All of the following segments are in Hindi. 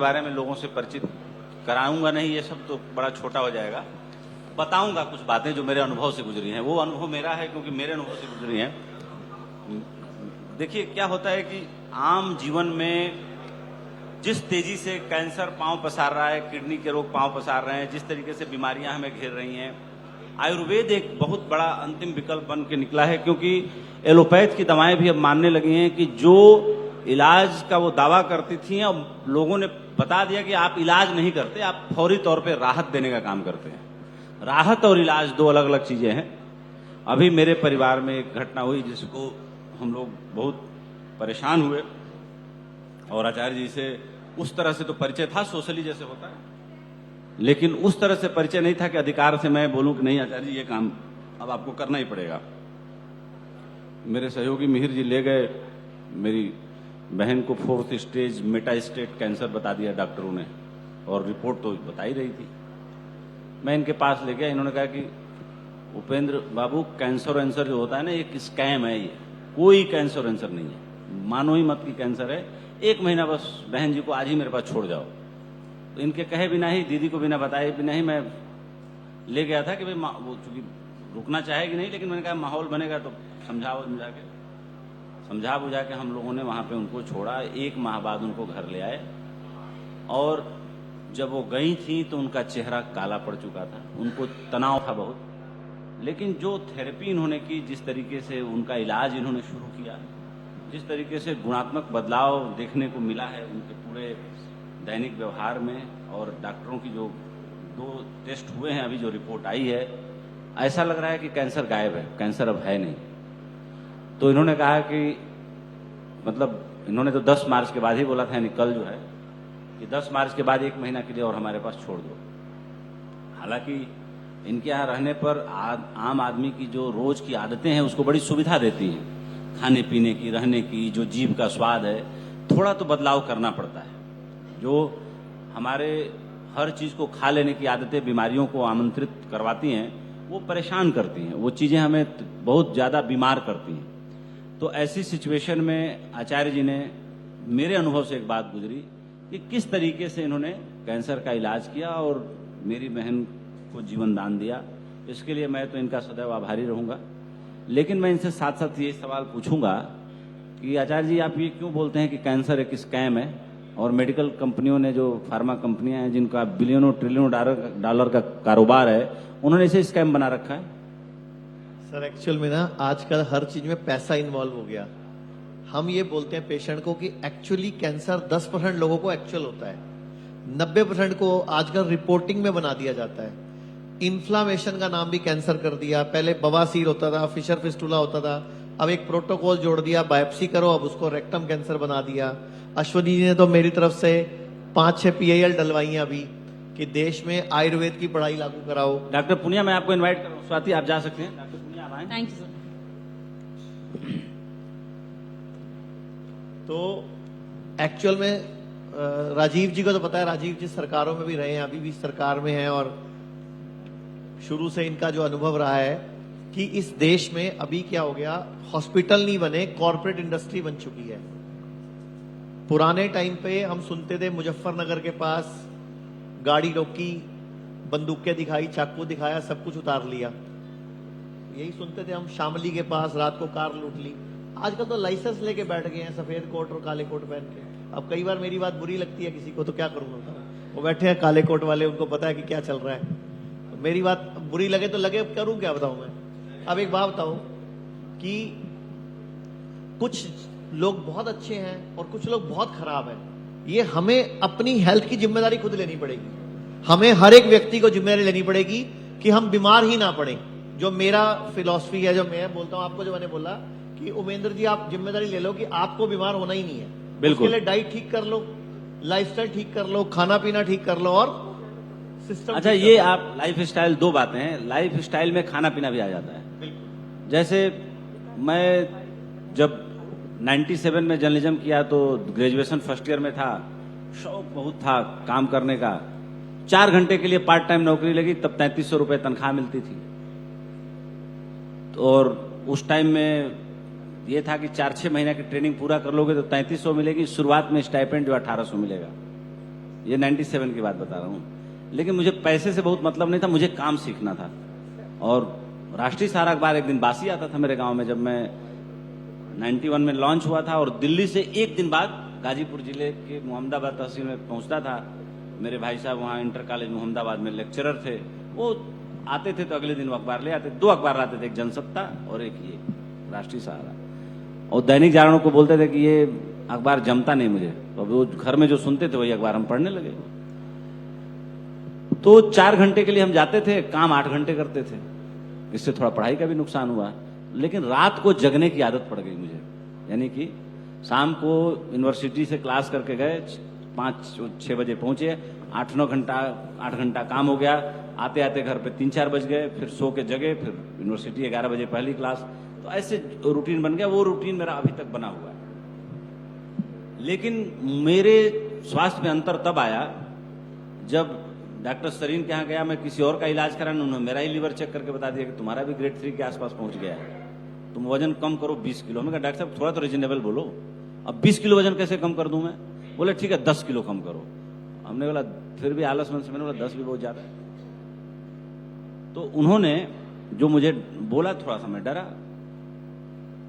बारे में लोगों से परिचित कराऊंगा नहीं, ये सब तो बड़ा छोटा हो जाएगा। बताऊंगा कुछ बातें जो मेरे अनुभव से गुजरी हैं। वो अनुभव मेरा है क्योंकि मेरे अनुभव से गुजरी हैं। देखिए क्या होता है कि आम जीवन में जिस तेजी से कैंसर पांव पसार रहा है, किडनी के रोग पांव पसार रहे हैं, जिस तरीके से बीमारियां हमें घेर रही हैं, आयुर्वेद एक बहुत बड़ा अंतिम विकल्प बन के निकला है। क्योंकि एलोपैथ की दवाएं भी अब मानने लगी हैं कि जो इलाज का वो दावा करती थी, अब लोगों ने बता दिया कि आप इलाज नहीं करते, आप फौरी तौर पे राहत देने का काम करते हैं। राहत और इलाज दो अलग अलग चीजें हैं। अभी मेरे परिवार में एक घटना हुई जिसको हम लोग बहुत परेशान हुए, और आचार्य जी से उस तरह से तो परिचय था सोशली जैसे होता है, लेकिन उस तरह से परिचय नहीं था कि अधिकार से मैं बोलूं कि नहीं आचार्य जी ये काम अब आपको करना ही पड़ेगा। मेरे सहयोगी मिहिर जी ले गए, मेरी बहन को 4th स्टेज मेटास्टेट कैंसर बता दिया डॉक्टरों ने, और रिपोर्ट तो बता ही रही थी। मैं इनके पास ले गया, इन्होंने कहा कि उपेंद्र बाबू कैंसर वैंसर जो होता है ना, एक स्कैम है, ये कोई कैंसर वैंसर नहीं है, मानो ही मत की कैंसर है, 1 महीना बस बहन जी को आज ही मेरे पास छोड़ जाओ। तो इनके कहे बिना ही, दीदी को बिना बताए बिना ही मैं ले गया था कि भाई वो चूंकि रुकना चाहेगी नहीं, लेकिन मैंने कहा माहौल बनेगा तो समझा बुझा के हम लोगों ने वहां पे उनको छोड़ा। 1 माह बाद उनको घर ले आए, और जब वो गई थी तो उनका चेहरा काला पड़ चुका था, उनको तनाव था बहुत। लेकिन जो थेरेपी इन्होंने की, जिस तरीके से उनका इलाज इन्होंने शुरू किया, जिस तरीके से गुणात्मक बदलाव देखने को मिला है उनके पूरे दैनिक व्यवहार में, और डॉक्टरों की जो 2 टेस्ट हुए हैं, अभी जो रिपोर्ट आई है, ऐसा लग रहा है कि कैंसर गायब है, कैंसर अब है नहीं। तो इन्होंने कहा कि मतलब इन्होंने तो 10 मार्च के बाद ही बोला था, यानी कल जो है कि 10 मार्च के बाद 1 महीना के लिए और हमारे पास छोड़ दो। हालांकि इनके यहाँ रहने पर आम आदमी की जो रोज की आदतें हैं उसको बड़ी सुविधा देती हैं, खाने पीने की, रहने की, जो जीभ का स्वाद है, थोड़ा तो बदलाव करना पड़ता है। जो हमारे हर चीज को खा लेने की आदतें बीमारियों को आमंत्रित करवाती हैं, वो परेशान करती हैं, वो चीजें हमें बहुत ज्यादा बीमार करती हैं। तो ऐसी सिचुएशन में आचार्य जी ने मेरे अनुभव से एक बात गुजरी कि किस तरीके से इन्होंने कैंसर का इलाज किया और मेरी बहन को जीवन दान दिया। इसके लिए मैं तो इनका सदैव आभारी रहूंगा। लेकिन मैं इनसे साथ साथ ये सवाल पूछूंगा कि आचार्य जी, आप ये क्यों बोलते हैं कि कैंसर एक स्कैम है, और मेडिकल कंपनियों ने, जो फार्मा कंपनियां हैं जिनका बिलियनों ट्रिलियनों डॉलर का कारोबार है, उन्होंने इसे स्कैम बना रखा है? सर एक्चुअल में ना आजकल हर चीज में पैसा इन्वॉल्व हो गया। हम ये बोलते हैं पेशेंट को कि एक्चुअली कैंसर 10% लोगों को एक्चुअल होता है, 90% को आजकल रिपोर्टिंग में बना दिया जाता है। इन्फ्लामेशन का नाम भी कैंसर कर दिया। पहले बवासीर होता था, फिशर फिस्टुला होता था, अब एक प्रोटोकॉल जोड़ दिया, बायोप्सी करो, अब उसको रेक्टम कैंसर बना दिया। अश्वनी जी ने तो मेरी तरफ से 5-6 PIL डलवाई हैं अभी कि देश में आयुर्वेद की पढ़ाई लागू कराओ। डॉक्टर पुनिया, मैं आपको इन्वाइट कर रहा हूँ, स्वाति आप जा सकते हैं। डॉक्टर पुनिया आप आए। Thank you sir. तो एक्चुअल में राजीव जी को तो पता है, राजीव जी सरकारों में भी रहे हैं, अभी भी सरकार में हैं, और शुरू से इनका जो अनुभव रहा है कि इस देश में अभी क्या हो गया, हॉस्पिटल नहीं बने, कॉर्पोरेट इंडस्ट्री बन चुकी है। पुराने टाइम पे हम सुनते थे मुजफ्फरनगर के पास गाड़ी रोकी, बंदूकें दिखाई, चाकू दिखाया, सब कुछ उतार लिया, यही सुनते थे हम। शामली के पास रात को कार लूट ली। आजकल तो लाइसेंस लेके बैठ गए हैं, सफेद कोट और काले कोट पहन के। अब कई बार मेरी बात बुरी लगती है किसी को तो क्या करूंगा, वो बैठे हैं काले कोट वाले, उनको पता है कि क्या चल रहा है। तो मेरी बात बुरी लगे तो लगे, करूं क्या बताऊं मैं। अब एक बात बताऊं कि कुछ लोग बहुत अच्छे हैं और कुछ लोग बहुत खराब हैं। ये हमें अपनी हेल्थ की जिम्मेदारी खुद लेनी पड़ेगी। हमें हर एक व्यक्ति को जिम्मेदारी लेनी पड़ेगी कि हम बीमार ही ना पड़े। जो मेरा फिलॉसफी है, जो मैं बोलता हूं आपको, जो मैंने बोला कि उमेंद्र जी आप जिम्मेदारी ले लो कि आपको बीमार होना ही नहीं है। बिल्कुल। उसके लिए डाइट ठीक कर लो, लाइफस्टाइल ठीक कर लो, खाना पीना ठीक कर लो, और सिस्टम। अच्छा, ये आप लाइफ स्टाइल, 2 बातें हैं। लाइफ स्टाइल में खाना पीना भी आ जाता है। बिल्कुल। जैसे मैं जब 97 में जर्नलिज्म किया तो ग्रेजुएशन फर्स्ट ईयर में था, शौक बहुत था काम करने का। 4 घंटे के लिए पार्ट टाइम नौकरी लगी, तब 3300 रुपए तनख्वाह मिलती थी। तो और उस टाइम में ये था कि 4-6 महीने की ट्रेनिंग पूरा कर लोगे तो 3300 मिलेगी। शुरुआत में स्टाइपेंड जो 1800 मिलेगा। ये 97 की बात बता रहा हूँ। लेकिन मुझे पैसे से बहुत मतलब नहीं था, मुझे काम सीखना था। और राष्ट्रीय सहारा अखबार एक दिन बासी आता था मेरे गांव में, जब मैं 91 में लॉन्च हुआ था, और दिल्ली से एक दिन बाद गाजीपुर जिले के मोहम्मदाबाद तहसील में पहुंचता था। मेरे भाई साहब वहाँ इंटर कॉलेज मोहम्मदाबाद में लेक्चरर थे, वो आते थे तो अगले दिन वो अखबार ले आते। 2 अखबार लाते थे, एक जनसत्ता और एक ये राष्ट्रीय सहारा। और दैनिक जागरण को बोलते थे कि ये अखबार जमता नहीं मुझे, तो वो घर में जो सुनते थे वही अखबार हम पढ़ने लगे। तो 4 घंटे के लिए हम जाते थे, काम 8 घंटे करते थे। इससे थोड़ा पढ़ाई का भी नुकसान हुआ, लेकिन रात को जगने की आदत पड़ गई मुझे। यानी कि शाम को यूनिवर्सिटी से क्लास करके गए, 5-6 बजे पहुंचे, 8-9 घंटा 8 घंटा काम हो गया। आते आते घर पे 3-4 बज गए, फिर सो के जगे, फिर यूनिवर्सिटी 11 बजे पहली क्लास। तो ऐसे रूटीन बन गया। वो रूटीन मेरा अभी तक बना हुआ है। लेकिन मेरे स्वास्थ्य में अंतर तब आया जब डॉक्टर सरीन के यहाँ गया। मैं किसी और का इलाज कराने, उन्होंने मेरा ही लीवर चेक करके बता दिया कि तुम्हारा भी ग्रेड 3 के आसपास पहुंच गया है, तुम वजन कम करो 20 किलो। मैं कहा डॉक्टर साहब थोड़ा तो रीजनेबल बोलो, अब 20 किलो वजन कैसे कम कर दूं मैं? बोले ठीक है 10 किलो कम करो। हमने बोला, फिर भी आलस मन से मैंने बोला 10 भी बहुत ज्यादा है। तो उन्होंने जो मुझे बोला, थोड़ा सा मैं डरा।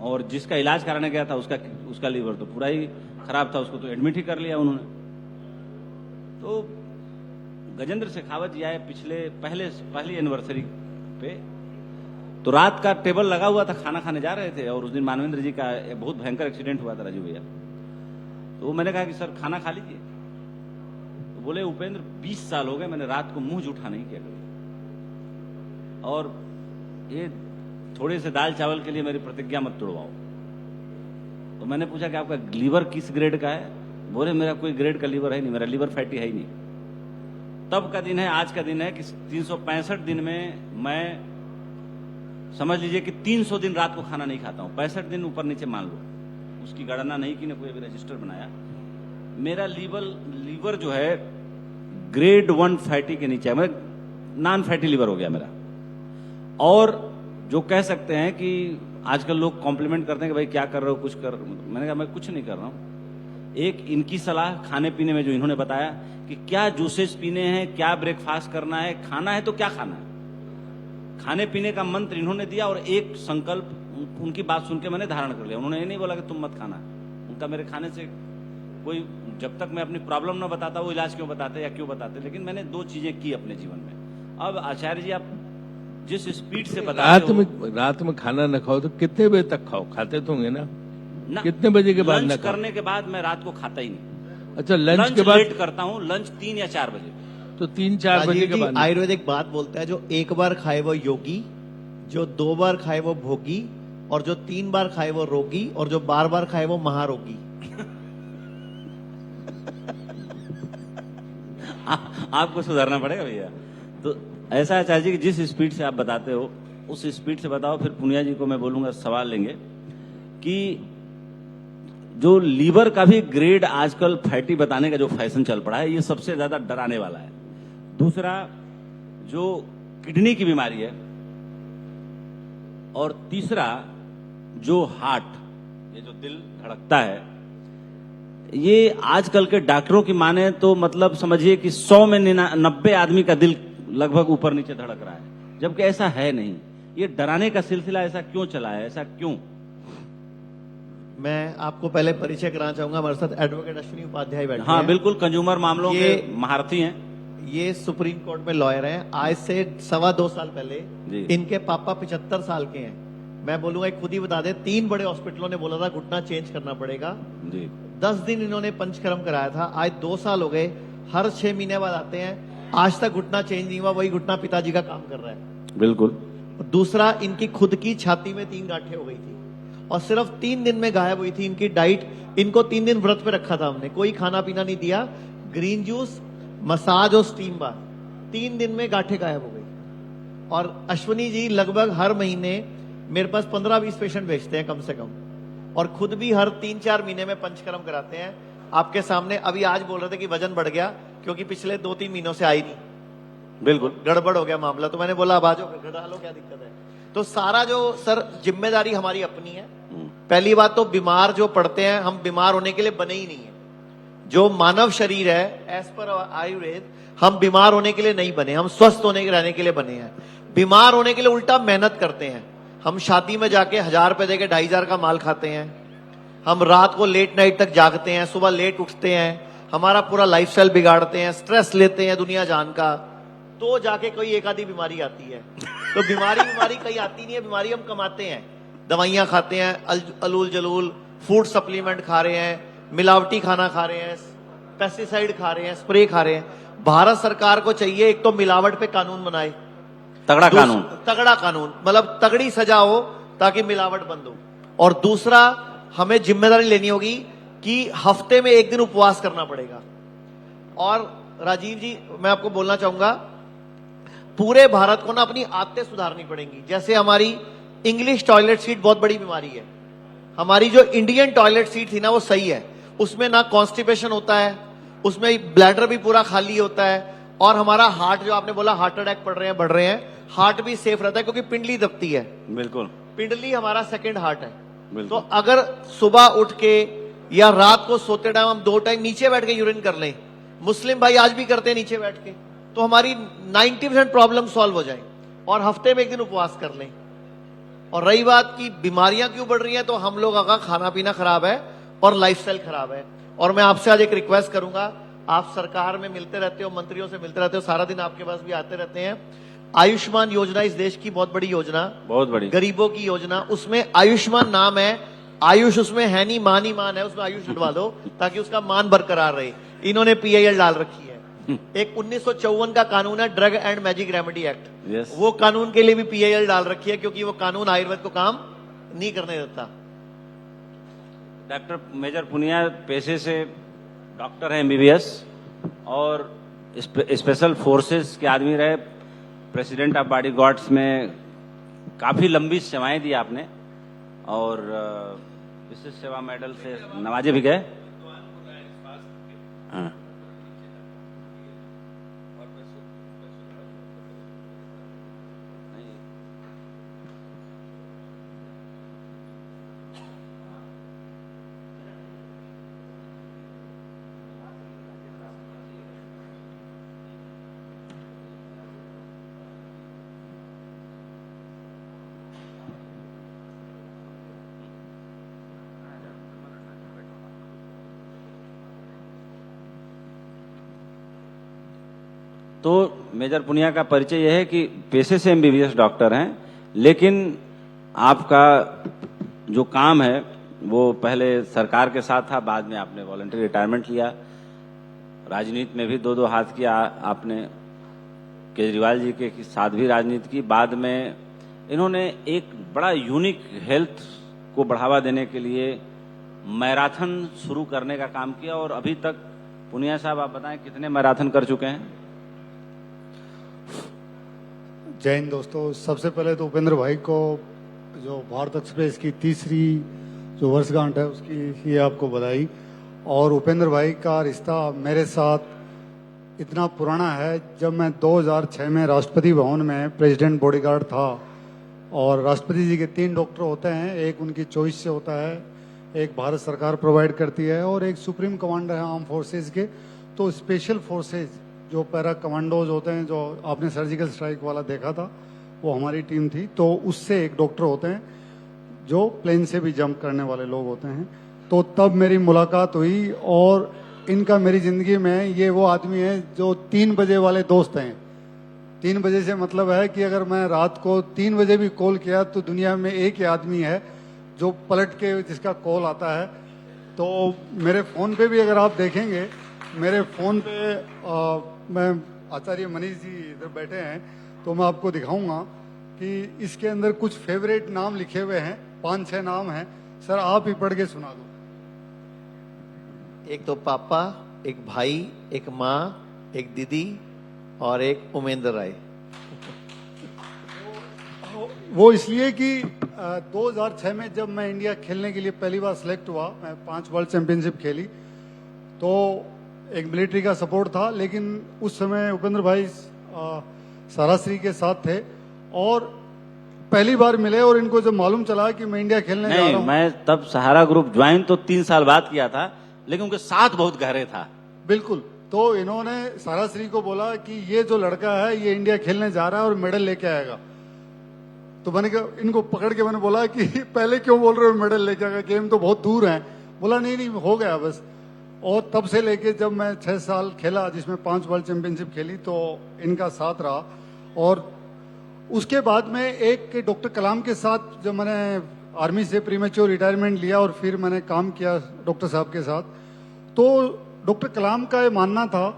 और जिसका इलाज कराने गया था उसका लीवर तो पूरा ही खराब था, उसको तो एडमिट ही कर लिया उन्होंने। तो गजेंद्र शेखावत जी आए पहली एनिवर्सरी पे, तो रात का टेबल लगा हुआ था, खाना खाने जा रहे थे, और उस दिन मानवेंद्र जी का एक बहुत भयंकर एक्सीडेंट हुआ था, राजू भैया। तो मैंने कहा कि सर खाना खा लीजिए। तो बोले उपेंद्र 20 साल हो गए मैंने रात को मुंह जूठा नहीं किया कभी, और ये थोड़े से दाल चावल के लिए मेरी प्रतिज्ञा मत तोड़वाओ। तो मैंने पूछा कि आपका लीवर किस ग्रेड का है? बोले मेरा कोई ग्रेड का लीवर है नहीं, मेरा लीवर फैटी है ही नहीं। तब का दिन है, आज का दिन है कि 365 दिन में मैं समझ लीजिए कि 300 दिन रात को खाना नहीं खाता हूं। 65 दिन ऊपर नीचे मान लो, उसकी गणना नहीं की, ना कोई अभी रजिस्टर बनाया। मेरा लीवर जो है ग्रेड 1 फैटी के नीचे है, मतलब नॉन फैटी लीवर हो गया मेरा। और जो कह सकते हैं कि आजकल लोग कॉम्प्लीमेंट करते हैं कि भाई क्या कर रहे हो, कुछ कर। मैंने कहा मैं कुछ नहीं कर रहा हूं। एक इनकी सलाह खाने पीने में जो इन्होंने बताया कि क्या जूसेस पीने हैं, क्या ब्रेकफास्ट करना है, खाना है तो क्या खाना है, खाने पीने का मंत्र इन्होंने दिया। और एक संकल्प उनकी बात सुन के मैंने धारण कर लिया। उन्होंने ये नहीं बोला कि तुम मत खाना, उनका मेरे खाने से कोई, जब तक मैं अपनी प्रॉब्लम ना बताता वो इलाज क्यों बताते या क्यों बताते। लेकिन मैंने 2 चीजें की अपने जीवन में। अब आचार्य जी आप जिस स्पीड से रात में खाना न खाओ तो कितने बजे तक खाओ? खाते तो होंगे ना? कितने बजे के बाद? लंच करने के बाद मैं रात को खाता ही नहीं। अच्छा, लंच के बाद लेट करता हूँ, लंच 3 या 4 बजे। तो 3-4 बजे के बाद। आयुर्वेदिक बात बोलता है, जो 1 बार खाए वो योगी, जो 2 बार खाए वो भोगी, और जो 3 बार खाए वो रोगी, और जो बार खाए वो महारोगी। आपको सुधारना पड़ेगा भैया। तो ऐसा आचार्य जी कि जिस स्पीड से आप बताते हो उस स्पीड से बताओ। फिर पुनिया जी को मैं बोलूंगा, सवाल लेंगे कि जो लीवर का भी ग्रेड आजकल फैटी बताने का जो फैशन चल पड़ा है, ये सबसे ज्यादा डराने वाला है। दूसरा जो किडनी की बीमारी है, और तीसरा जो हार्ट, ये जो दिल धड़कता है, ये आजकल के डॉक्टरों की माने तो मतलब समझिए कि 100 में 90 आदमी का दिल लगभग ऊपर नीचे धड़क रहा है, जबकि ऐसा है नहीं। ये डराने का सिलसिला ऐसा क्यों चला है, ऐसा क्यों? मैं आपको पहले परिचय कराना चाहूंगा, हमारे साथ एडवोकेट अश्विनी उपाध्याय बैठे हैं। हाँ बिल्कुल, कंज्यूमर मामलों के महारथी हैं। ये सुप्रीम कोर्ट में लॉयर हैं। आज से 2.25 साल पहले इनके पापा 75 साल के हैं। मैं बोलूंगा खुद ही बता दे, 3 बड़े हॉस्पिटलों ने बोला था घुटना चेंज करना पड़ेगा जी। 10 दिन इन्होंने पंचकर्म कराया था। आज 2 साल हो गए, हर 6 महीने बाद आते हैं, आज तक घुटना चेंज नहीं हुआ। वही घुटना पिताजी का काम कर रहा है। बिल्कुल। दूसरा, इनकी खुद की छाती में 3 गांठें हो गई थी और सिर्फ 3 दिन में गायब हुई थी। इनकी डाइट, इनको 3 दिन व्रत पे रखा था हमने, कोई खाना पीना नहीं दिया, ग्रीन जूस, मसाज और स्टीम बाथ। 3 दिन में गांठें गायब हो गई। और अश्विनी जी लगभग हर महीने मेरे पास 15-20 पेशेंट भेजते हैं कम से कम, और खुद भी हर 3-4 महीने में पंचकर्म कराते हैं। आपके सामने अभी आज बोल रहे थे कि वजन बढ़ गया क्योंकि पिछले 2-3 महीनों से आई नहीं, बिल्कुल गड़बड़ हो गया मामला। तो मैंने बोला अब आ जाओ, घटा लो, क्या दिक्कत है। तो सारा जो सर जिम्मेदारी हमारी अपनी है। पहली बात तो बीमार जो पड़ते हैं, हम बीमार होने के लिए बने ही नहीं है। जो मानव शरीर है, एज पर आयुर्वेद, हम बीमार होने के लिए नहीं बने, हम स्वस्थ होने के रहने के लिए बने हैं। बीमार होने के लिए उल्टा मेहनत करते हैं। हम शादी में जाके 1000 रुपए देके 2500 का माल खाते हैं। हम रात को लेट नाइट तक जागते हैं, सुबह लेट उठते हैं, हमारा पूरा लाइफस्टाइल बिगाड़ते हैं, स्ट्रेस लेते हैं दुनिया जान का, तो जाके कोई एक आधी बीमारी आती है। तो बीमारी कहीं आती नहीं है, बीमारी हम कमाते हैं। दवाइयां खाते हैं, अलूल जलूल फूड सप्लीमेंट खा रहे हैं, मिलावटी खाना खा रहे हैं, पेस्टिसाइड खा रहे हैं, स्प्रे खा रहे हैं। भारत सरकार को चाहिए एक तो मिलावट पे कानून बनाए, तगड़ा कानून, मतलब तगड़ी सजा हो ताकि मिलावट बंद हो। और दूसरा, हमें जिम्मेदारी लेनी होगी कि हफ्ते में एक दिन उपवास करना पड़ेगा। और राजीव जी, मैं आपको बोलना चाहूंगा, पूरे भारत को ना अपनी आदतें सुधारनी पड़ेंगी। जैसे हमारी इंग्लिश टॉयलेट सीट बहुत बड़ी बीमारी है। हमारी जो इंडियन टॉयलेट सीट थी ना, वो सही है, उसमें ना कॉन्स्टिपेशन होता है, उसमें ब्लैडर भी पूरा खाली होता है, और हमारा हार्ट, जो आपने बोला हार्ट अटैक बढ़ रहे हैं, हार्ट भी सेफ रहता है क्योंकि पिंडली दबती है। बिल्कुल, पिंडली हमारा सेकंड हार्ट है। बिल्कुल। तो अगर सुबह उठ के या रात को सोते टाइम हम 2 टाइम नीचे बैठ के यूरिन कर लें, मुस्लिम भाई आज भी करते हैं नीचे बैठ के, तो हमारी 90% प्रॉब्लम सॉल्व हो जाए। और हफ्ते में एक दिन उपवास कर लें। और रही बात की बीमारियां क्यों बढ़ रही हैं, तो हम लोगों का खाना पीना खराब है और लाइफस्टाइल खराब है। और मैं आपसे आज एक रिक्वेस्ट करूंगा, आप सरकार में मिलते रहते हो, मंत्रियों से मिलते रहते हो, सारा दिन आपके पास भी आते रहते हैं। आयुष्मान योजना इस देश की बहुत बड़ी योजना, बहुत बड़ी, गरीबों की योजना, उसमें आयुष्मान नाम है, आयुष उसमें है नहीं, मान ही मान है, उसमें आयुष हटवा दो ताकि उसका मान बरकरार रहे। इन्होंने PIL डाल रखी है। एक 1954 का कानून है, drug and magic remedy act, वो कानून के लिए भी PIL डाल रखी है, क्योंकि वो कानून आयुर्वेद को काम नहीं करने देता। डॉक्टर मेजर पुनिया पेशे से डॉक्टर हैं, MBBS, और स्पेशल फोर्सेस के आदमी रहे, प्रेसिडेंट ऑफ बॉडी गार्ड्स में काफी लंबी सेवाएं दी आपने, और विशिष्ट सेवा मेडल से नवाजे भी गए। हाँ। तो मेजर पुनिया का परिचय यह है कि पेशे से MBBS डॉक्टर हैं, लेकिन आपका जो काम है वो पहले सरकार के साथ था, बाद में आपने वॉलंटरी रिटायरमेंट लिया, राजनीति में भी 2-2 हाथ किया आपने, केजरीवाल जी के साथ भी राजनीति की। बाद में इन्होंने एक बड़ा यूनिक हेल्थ को बढ़ावा देने के लिए मैराथन शुरू करने का काम किया, और अभी तक पुनिया साहब आप बताएं कितने मैराथन कर चुके हैं? जय हिंद दोस्तों। सबसे पहले तो उपेंद्र भाई को जो भारत एक्सप्रेस की 3री जो वर्षगांठ है उसकी ये आपको बधाई। और उपेंद्र भाई का रिश्ता मेरे साथ इतना पुराना है, जब मैं 2006 में राष्ट्रपति भवन में प्रेसिडेंट बॉडीगार्ड था, और राष्ट्रपति जी के 3 डॉक्टर होते हैं, एक उनकी चॉइस से होता है, एक भारत सरकार प्रोवाइड करती है, और एक सुप्रीम कमांडर है आर्म फोर्सेज के। तो स्पेशल फोर्सेज जो पैरा कमांडोज होते हैं, जो आपने सर्जिकल स्ट्राइक वाला देखा था, वो हमारी टीम थी। तो उससे एक डॉक्टर होते हैं जो प्लेन से भी जंप करने वाले लोग होते हैं। तो तब मेरी मुलाकात हुई, और इनका मेरी जिंदगी में ये वो आदमी है जो 3 बजे वाले दोस्त हैं। 3 बजे से मतलब है कि अगर मैं रात को 3 बजे भी कॉल किया तो दुनिया में एक ही आदमी है जो पलट के जिसका कॉल आता है। तो मेरे फोन पे भी अगर आप देखेंगे, मेरे फोन पे मैं आचार्य मनीष जी इधर बैठे हैं, तो मैं आपको दिखाऊंगा कि इसके अंदर कुछ फेवरेट नाम लिखे हुए हैं, 5-6 नाम हैं। सर आप ही पढ़ के सुना दो। एक तो पापा, एक भाई, एक माँ, एक दीदी और एक उमेंद्र राय। वो इसलिए कि 2006 में जब मैं इंडिया खेलने के लिए पहली बार सिलेक्ट हुआ, मैं 5 वर्ल्ड चैंपियनशिप खेली, तो एक मिलिट्री का सपोर्ट था, लेकिन उस समय उपेंद्र भाई साराश्री के साथ थे, और पहली बार मिले, और इनको जब मालूम चला कि मैं इंडिया खेलने जा रहा हूं, मैं तब सहारा ग्रुप ज्वाइन तो 3 साल बाद किया था, लेकिन उनके साथ बहुत गहरे था। बिल्कुल। तो इन्होंने साराश्री को बोला कि ये जो लड़का है ये इंडिया खेलने जा रहा है और मेडल लेके आएगा। तो मैंने कहा, इनको पकड़ के मैंने बोला कि पहले क्यों बोल रहे हो मेडल लेके आएगा, गेम तो बहुत दूर है। बोला नहीं हो गया बस। और तब से लेके जब मैं 6 साल खेला, जिसमें 5 वर्ल्ड चैंपियनशिप खेली, तो इनका साथ रहा। और उसके बाद में एक डॉक्टर कलाम के साथ जब मैंने आर्मी से प्रीमेच्योर रिटायरमेंट लिया और फिर मैंने काम किया डॉक्टर साहब के साथ, तो डॉक्टर कलाम का ये मानना था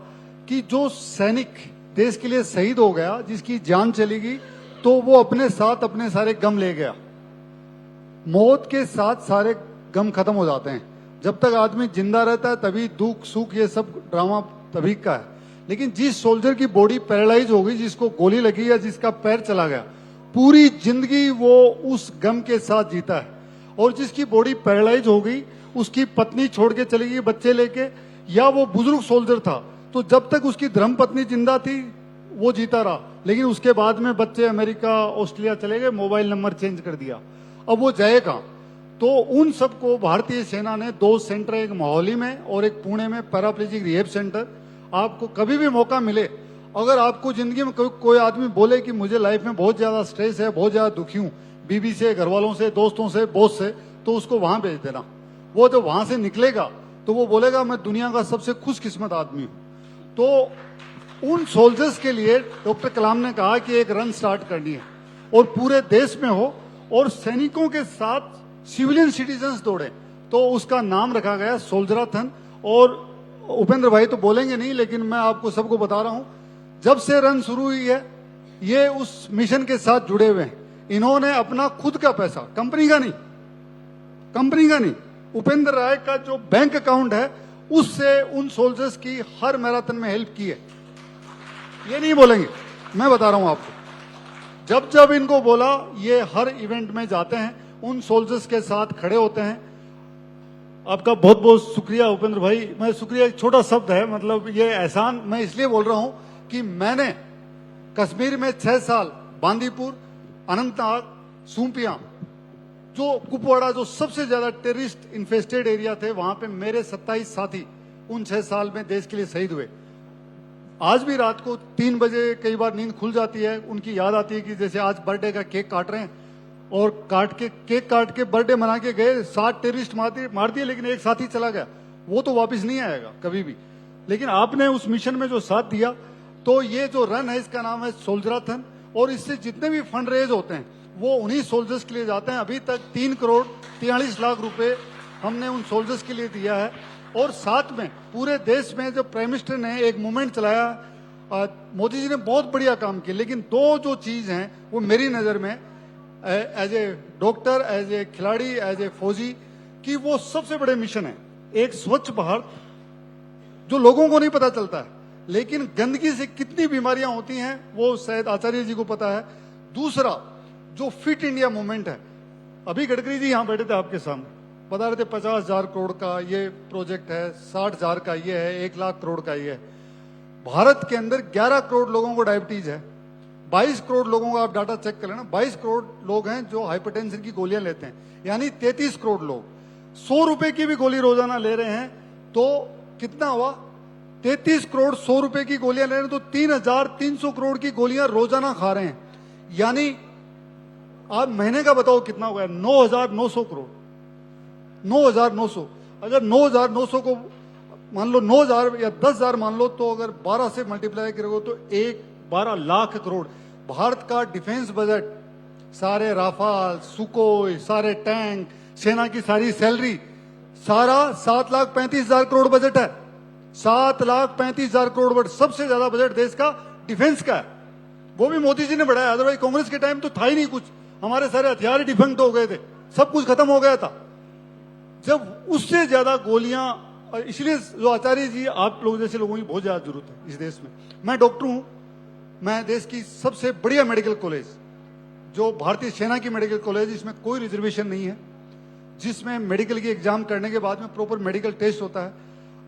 कि जो सैनिक देश के लिए शहीद हो गया, जिसकी जान चली गई, तो वो अपने साथ अपने सारे गम ले गया। मौत के साथ सारे गम खत्म हो जाते हैं। जब तक आदमी जिंदा रहता है तभी दुख सुख ये सब ड्रामा तभी का है। लेकिन जिस सोल्जर की बॉडी पैरालाइज हो गई, जिसको गोली लगी या जिसका पैर चला गया, पूरी जिंदगी वो उस गम के साथ जीता है। और जिसकी बॉडी पैरालाइज हो गई, उसकी पत्नी छोड़ के चली गई बच्चे लेके, या वो बुजुर्ग सोल्जर था, तो जब तक उसकी धर्मपत्नी जिंदा थी वो जीता रहा। लेकिन उसके बाद में बच्चे अमेरिका ऑस्ट्रेलिया चले गए, मोबाइल नंबर चेंज कर दिया, अब वो जाए कहां। तो उन सबको भारतीय सेना ने 2 सेंटर, एक मोहाली में और एक पुणे में पैराप्लेजिक रिहेब सेंटर। आपको कभी भी मौका मिले, अगर आपको जिंदगी में कोई आदमी बोले कि मुझे लाइफ में बहुत ज्यादा स्ट्रेस है, बहुत ज्यादा दुखी हूं, बीवी से, घर वालों से, दोस्तों से, बॉस से, तो उसको वहां भेज देना। वो जब वहां से निकलेगा तो वो बोलेगा मैं दुनिया का सबसे खुशकिस्मत आदमी हूं। तो उन सोल्जर्स के लिए डॉक्टर कलाम ने कहा कि एक रन स्टार्ट करनी है और पूरे देश में हो, और सैनिकों के साथ सिविलियन सिटीजन्स दौड़े, तो उसका नाम रखा गया सोल्जराथन। और उपेंद्र भाई तो बोलेंगे नहीं, लेकिन मैं आपको सबको बता रहा हूं, जब से रन शुरू हुई है ये उस मिशन के साथ जुड़े हुए हैं। इन्होंने अपना खुद का पैसा, कंपनी का नहीं, उपेंद्र राय का जो बैंक अकाउंट है उससे उन सोल्जर्स की हर मैराथन में हेल्प की है। ये नहीं बोलेंगे, मैं बता रहा हूं आपको। जब जब इनको बोला, ये हर इवेंट में जाते हैं, उन सोल्जर्स के साथ खड़े होते हैं। आपका बहुत बहुत शुक्रिया उपेंद्र भाई। मैं शुक्रिया एक छोटा शब्द है, मतलब ये एहसान मैं इसलिए बोल रहा हूं कि मैंने कश्मीर में 6 साल, बांदीपुर, अनंतनाग, शोपियां, जो कुपवाड़ा, जो सबसे ज्यादा टेररिस्ट इन्फेस्टेड एरिया थे, वहां पे मेरे 27 साथी उन 6 साल में देश के लिए शहीद हुए। आज भी रात को 3 बजे कई बार नींद खुल जाती है, उनकी याद आती है कि जैसे आज बर्थडे का केक काट रहे हैं, और केक काट के बर्थडे मना के गए, 7 टेररिस्ट मार दिए, लेकिन एक साथी चला गया, वो तो वापस नहीं आएगा कभी भी। लेकिन आपने उस मिशन में जो साथ दिया, तो ये जो रन है इसका नाम है सोल्जराथन, और इससे जितने भी फंड रेज होते हैं वो उन्हीं सोल्जर्स के लिए जाते हैं। अभी तक 3 करोड़ 43 लाख रुपए हमने उन सोल्जर्स के लिए दिया है। और साथ में पूरे देश में जो प्राइम मिनिस्टर ने एक मूवमेंट चलाया, मोदी जी ने बहुत बढ़िया काम किया, लेकिन 2 जो चीज हैं वो मेरी नजर में as a doctor, as a खिलाड़ी, एज ए फौजी, कि वो सबसे बड़े मिशन है। एक स्वच्छ भारत, जो लोगों को नहीं पता चलता है, लेकिन गंदगी से कितनी बीमारियां होती हैं वो शायद आचार्य जी को पता है। दूसरा जो फिट इंडिया मूवमेंट है, अभी गडकरी जी यहां बैठे थे आपके सामने, बता रहे थे 50,000 करोड़ का ये प्रोजेक्ट है, 60,000 का ये है, 1 लाख करोड़ का ये है। भारत के अंदर 11 करोड़ लोगों को डायबिटीज है, 22 करोड़ लोगों का आप डाटा चेक कर लेना, 22 करोड़ लोग हैं जो हाइपरटेंशन की गोलियां लेते हैं, यानी 33 करोड़ लोग 100 रुपए की भी गोली रोजाना ले रहे हैं। तो कितना हुआ? 33 करोड़ 100 रुपए की गोलियां ले रहे हैं, तो 3,300 करोड़ की गोलियां रोजाना खा रहे हैं। यानी आप महीने का बताओ कितना हो गया? 9,900 करोड़, 9,900। अगर 9,900 को मान लो 9,000 या 10,000 मान लो, तो अगर 12 से मल्टीप्लाई करोगे तो 12 लाख करोड़। भारत का डिफेंस बजट, सारे राफाल, सुकोई, सारे टैंक, सेना की सारी सैलरी, सारा 7,35,000 करोड़ बजट है। 7,35,000 करोड़ बजट, सबसे ज्यादा बजट देश का डिफेंस का है। वो भी मोदी जी ने बढ़ाया, अदरवाइज कांग्रेस के टाइम तो था ही नहीं कुछ, हमारे सारे हथियार डिफेक्ट हो गए थे, सब कुछ खत्म हो गया था। जब उससे ज्यादा गोलियां, इसलिए जो आचार्य जी, आप लोग जैसे लोगों की बहुत ज्यादा जरूरत है इस देश में। मैं डॉक्टर हूं, मैं देश की सबसे बढ़िया मेडिकल कॉलेज, जो भारतीय सेना की मेडिकल कॉलेज, इसमें कोई रिजर्वेशन नहीं है, जिसमें मेडिकल की एग्जाम करने के बाद में प्रॉपर मेडिकल टेस्ट होता है।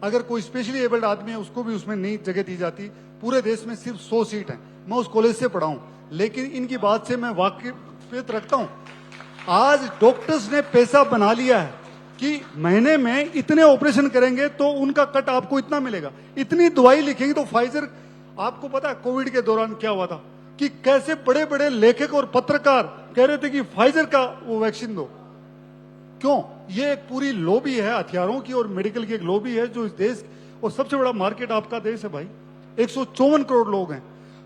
अगर कोई स्पेशली एबल्ड आदमी है उसको भी उसमें नहीं जगह दी जाती। पूरे देश में सिर्फ 100 सीट है। मैं उस कॉलेज से पढ़ा हूं, लेकिन इनकी बात से मैं वाकिफियत रखता हूं। आज डॉक्टर्स ने पैसा बना लिया है, कि महीने में इतने ऑपरेशन करेंगे तो उनका कट आपको इतना मिलेगा, इतनी दवाई लिखेंगे। तो फाइजर, आपको पता है कोविड के दौरान क्या हुआ था कि कैसे बड़े बड़े लेखक और पत्रकार कह रहे थे कि फाइजर का वो वैक्सीन दो। क्यों? ये एक पूरी लॉबी है हथियारों की और मेडिकल की, एक लॉबी है जो इस देश, और सबसे बड़ा मार्केट आपका देश है भाई, 154 करोड़ लोग हैं,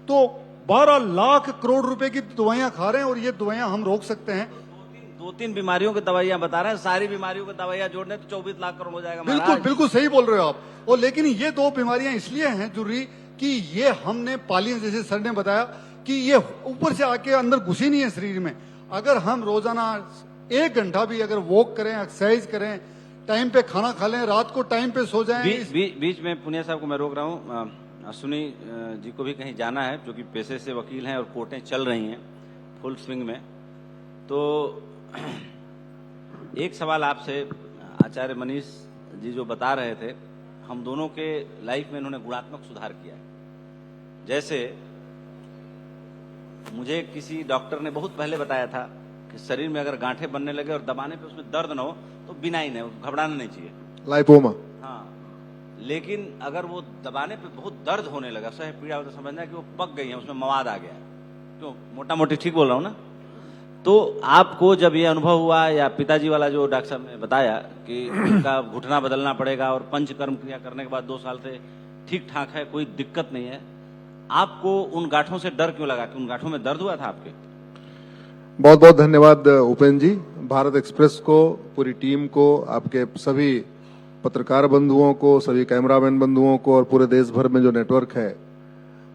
तो 12 लाख करोड़ रुपए की दवाइयां खा रहे हैं, और ये दवाइयां हम रोक सकते हैं। दो तीन बीमारियों की दवाइयां बता रहे हैं, सारी बीमारियों की दवाइयां जोड़ने तो 24 लाख करोड़ हो जाएगा। बिल्कुल बिल्कुल सही बोल रहे हो आप। और लेकिन ये दो बीमारियां इसलिए हैं जरूरी कि ये हमने पाली, जैसे सर ने बताया कि ये ऊपर से आके अंदर घुसी नहीं है शरीर में। अगर हम रोजाना 1 घंटा भी अगर वॉक करें, एक्सरसाइज करें, टाइम पे खाना खा लें, रात को टाइम पे सो जाएं। बीच में पुनिया साहब को मैं रोक रहा हूँ, सुनी जी को भी कहीं जाना है, जो कि पेशे से वकील हैं और कोर्टें चल रही हैं फुल स्विंग में। तो एक सवाल आपसे, आचार्य मनीष जी जो बता रहे थे, हम दोनों के लाइफ में इन्होंने गुणात्मक सुधार किया है। जैसे मुझे किसी डॉक्टर ने बहुत पहले बताया था कि शरीर में अगर गांठें बनने लगे और दबाने पे उसमें दर्द ना हो तो बिनाइन है, घबराना नहीं चाहिए, लाइपोमा। हाँ, लेकिन अगर वो दबाने पे बहुत दर्द होने लगा, सह पीड़ा हो, तो समझना कि वो पक गई है, उसमें मवाद आ गया है। क्यों? मोटा मोटी ठीक बोल रहा हूँ ना? तो आपको जब ये अनुभव हुआ, या पिताजी वाला जो डॉक्टर साहब ने बताया कि उनका घुटना बदलना पड़ेगा और पंचकर्म क्रिया करने के बाद 2 साल से ठीक ठाक है, कोई दिक्कत नहीं है, आपको उन गांठों से डर क्यों लगा? कि उन गांठों में दर्द हुआ था आपके? बहुत बहुत धन्यवाद उपेंद्र जी, भारत एक्सप्रेस को, पूरी टीम को, आपके सभी पत्रकार बंधुओं को, सभी कैमरामैन बंधुओं को, और पूरे देश भर में जो नेटवर्क है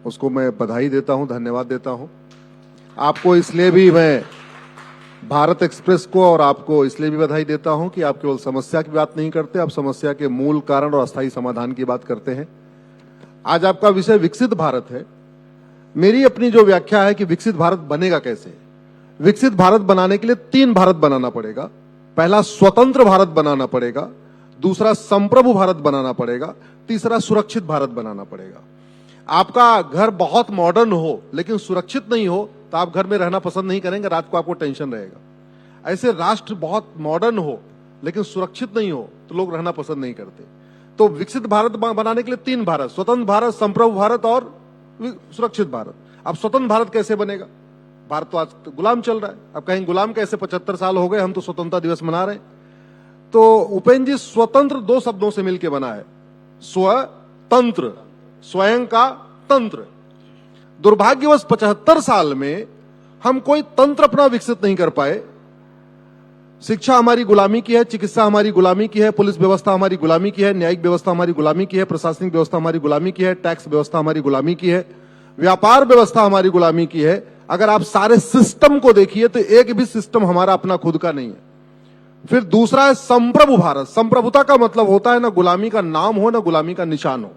उसको मैं बधाई देता हूं, धन्यवाद देता हूं। आपको इसलिए भी मैं, भारत एक्सप्रेस को और आपको इसलिए भी बधाई देता हूं कि आप केवल समस्या की बात नहीं करते, आप समस्या के मूल कारण और अस्थायी समाधान की बात करते हैं। आज आपका विषय विकसित भारत है। मेरी अपनी जो व्याख्या है कि विकसित भारत बनेगा कैसे, विकसित भारत बनाने के लिए 3 भारत बनाना पड़ेगा। पहला स्वतंत्र भारत बनाना पड़ेगा, दूसरा संप्रभु भारत बनाना पड़ेगा, तीसरा सुरक्षित भारत बनाना पड़ेगा। आपका घर बहुत मॉडर्न हो लेकिन सुरक्षित नहीं हो तो आप घर में रहना पसंद नहीं करेंगे, रात को आपको टेंशन रहेगा। ऐसे राष्ट्र बहुत मॉडर्न हो लेकिन सुरक्षित नहीं हो तो लोग रहना पसंद नहीं करते। तो विकसित भारत बनाने के लिए 3 भारत, स्वतंत्र भारत, संप्रभु भारत और सुरक्षित भारत। अब स्वतंत्र भारत कैसे बनेगा? भारत तो आज गुलाम चल रहा है। अब कहेंगे गुलाम कैसे, 75 साल हो गए, हम तो स्वतंत्रता दिवस मना रहे हैं। तो उपेंद्र जी, स्वतंत्र 2 शब्दों से मिलकर बना है, स्वतंत्र, स्वयं का तंत्र। दुर्भाग्यवश 75 साल में हम कोई तंत्र अपना विकसित नहीं कर पाए। शिक्षा हमारी गुलामी की है, चिकित्सा हमारी गुलामी की है, पुलिस व्यवस्था हमारी गुलामी की है, न्यायिक व्यवस्था हमारी गुलामी की है, प्रशासनिक व्यवस्था हमारी गुलामी की है, टैक्स व्यवस्था हमारी गुलामी की है, व्यापार व्यवस्था हमारी गुलामी की है। अगर आप सारे सिस्टम को देखिए तो एक भी सिस्टम हमारा अपना खुद का नहीं है। फिर दूसरा है संप्रभु भारत। संप्रभुता का मतलब होता है ना गुलामी का नाम हो ना गुलामी का निशान हो।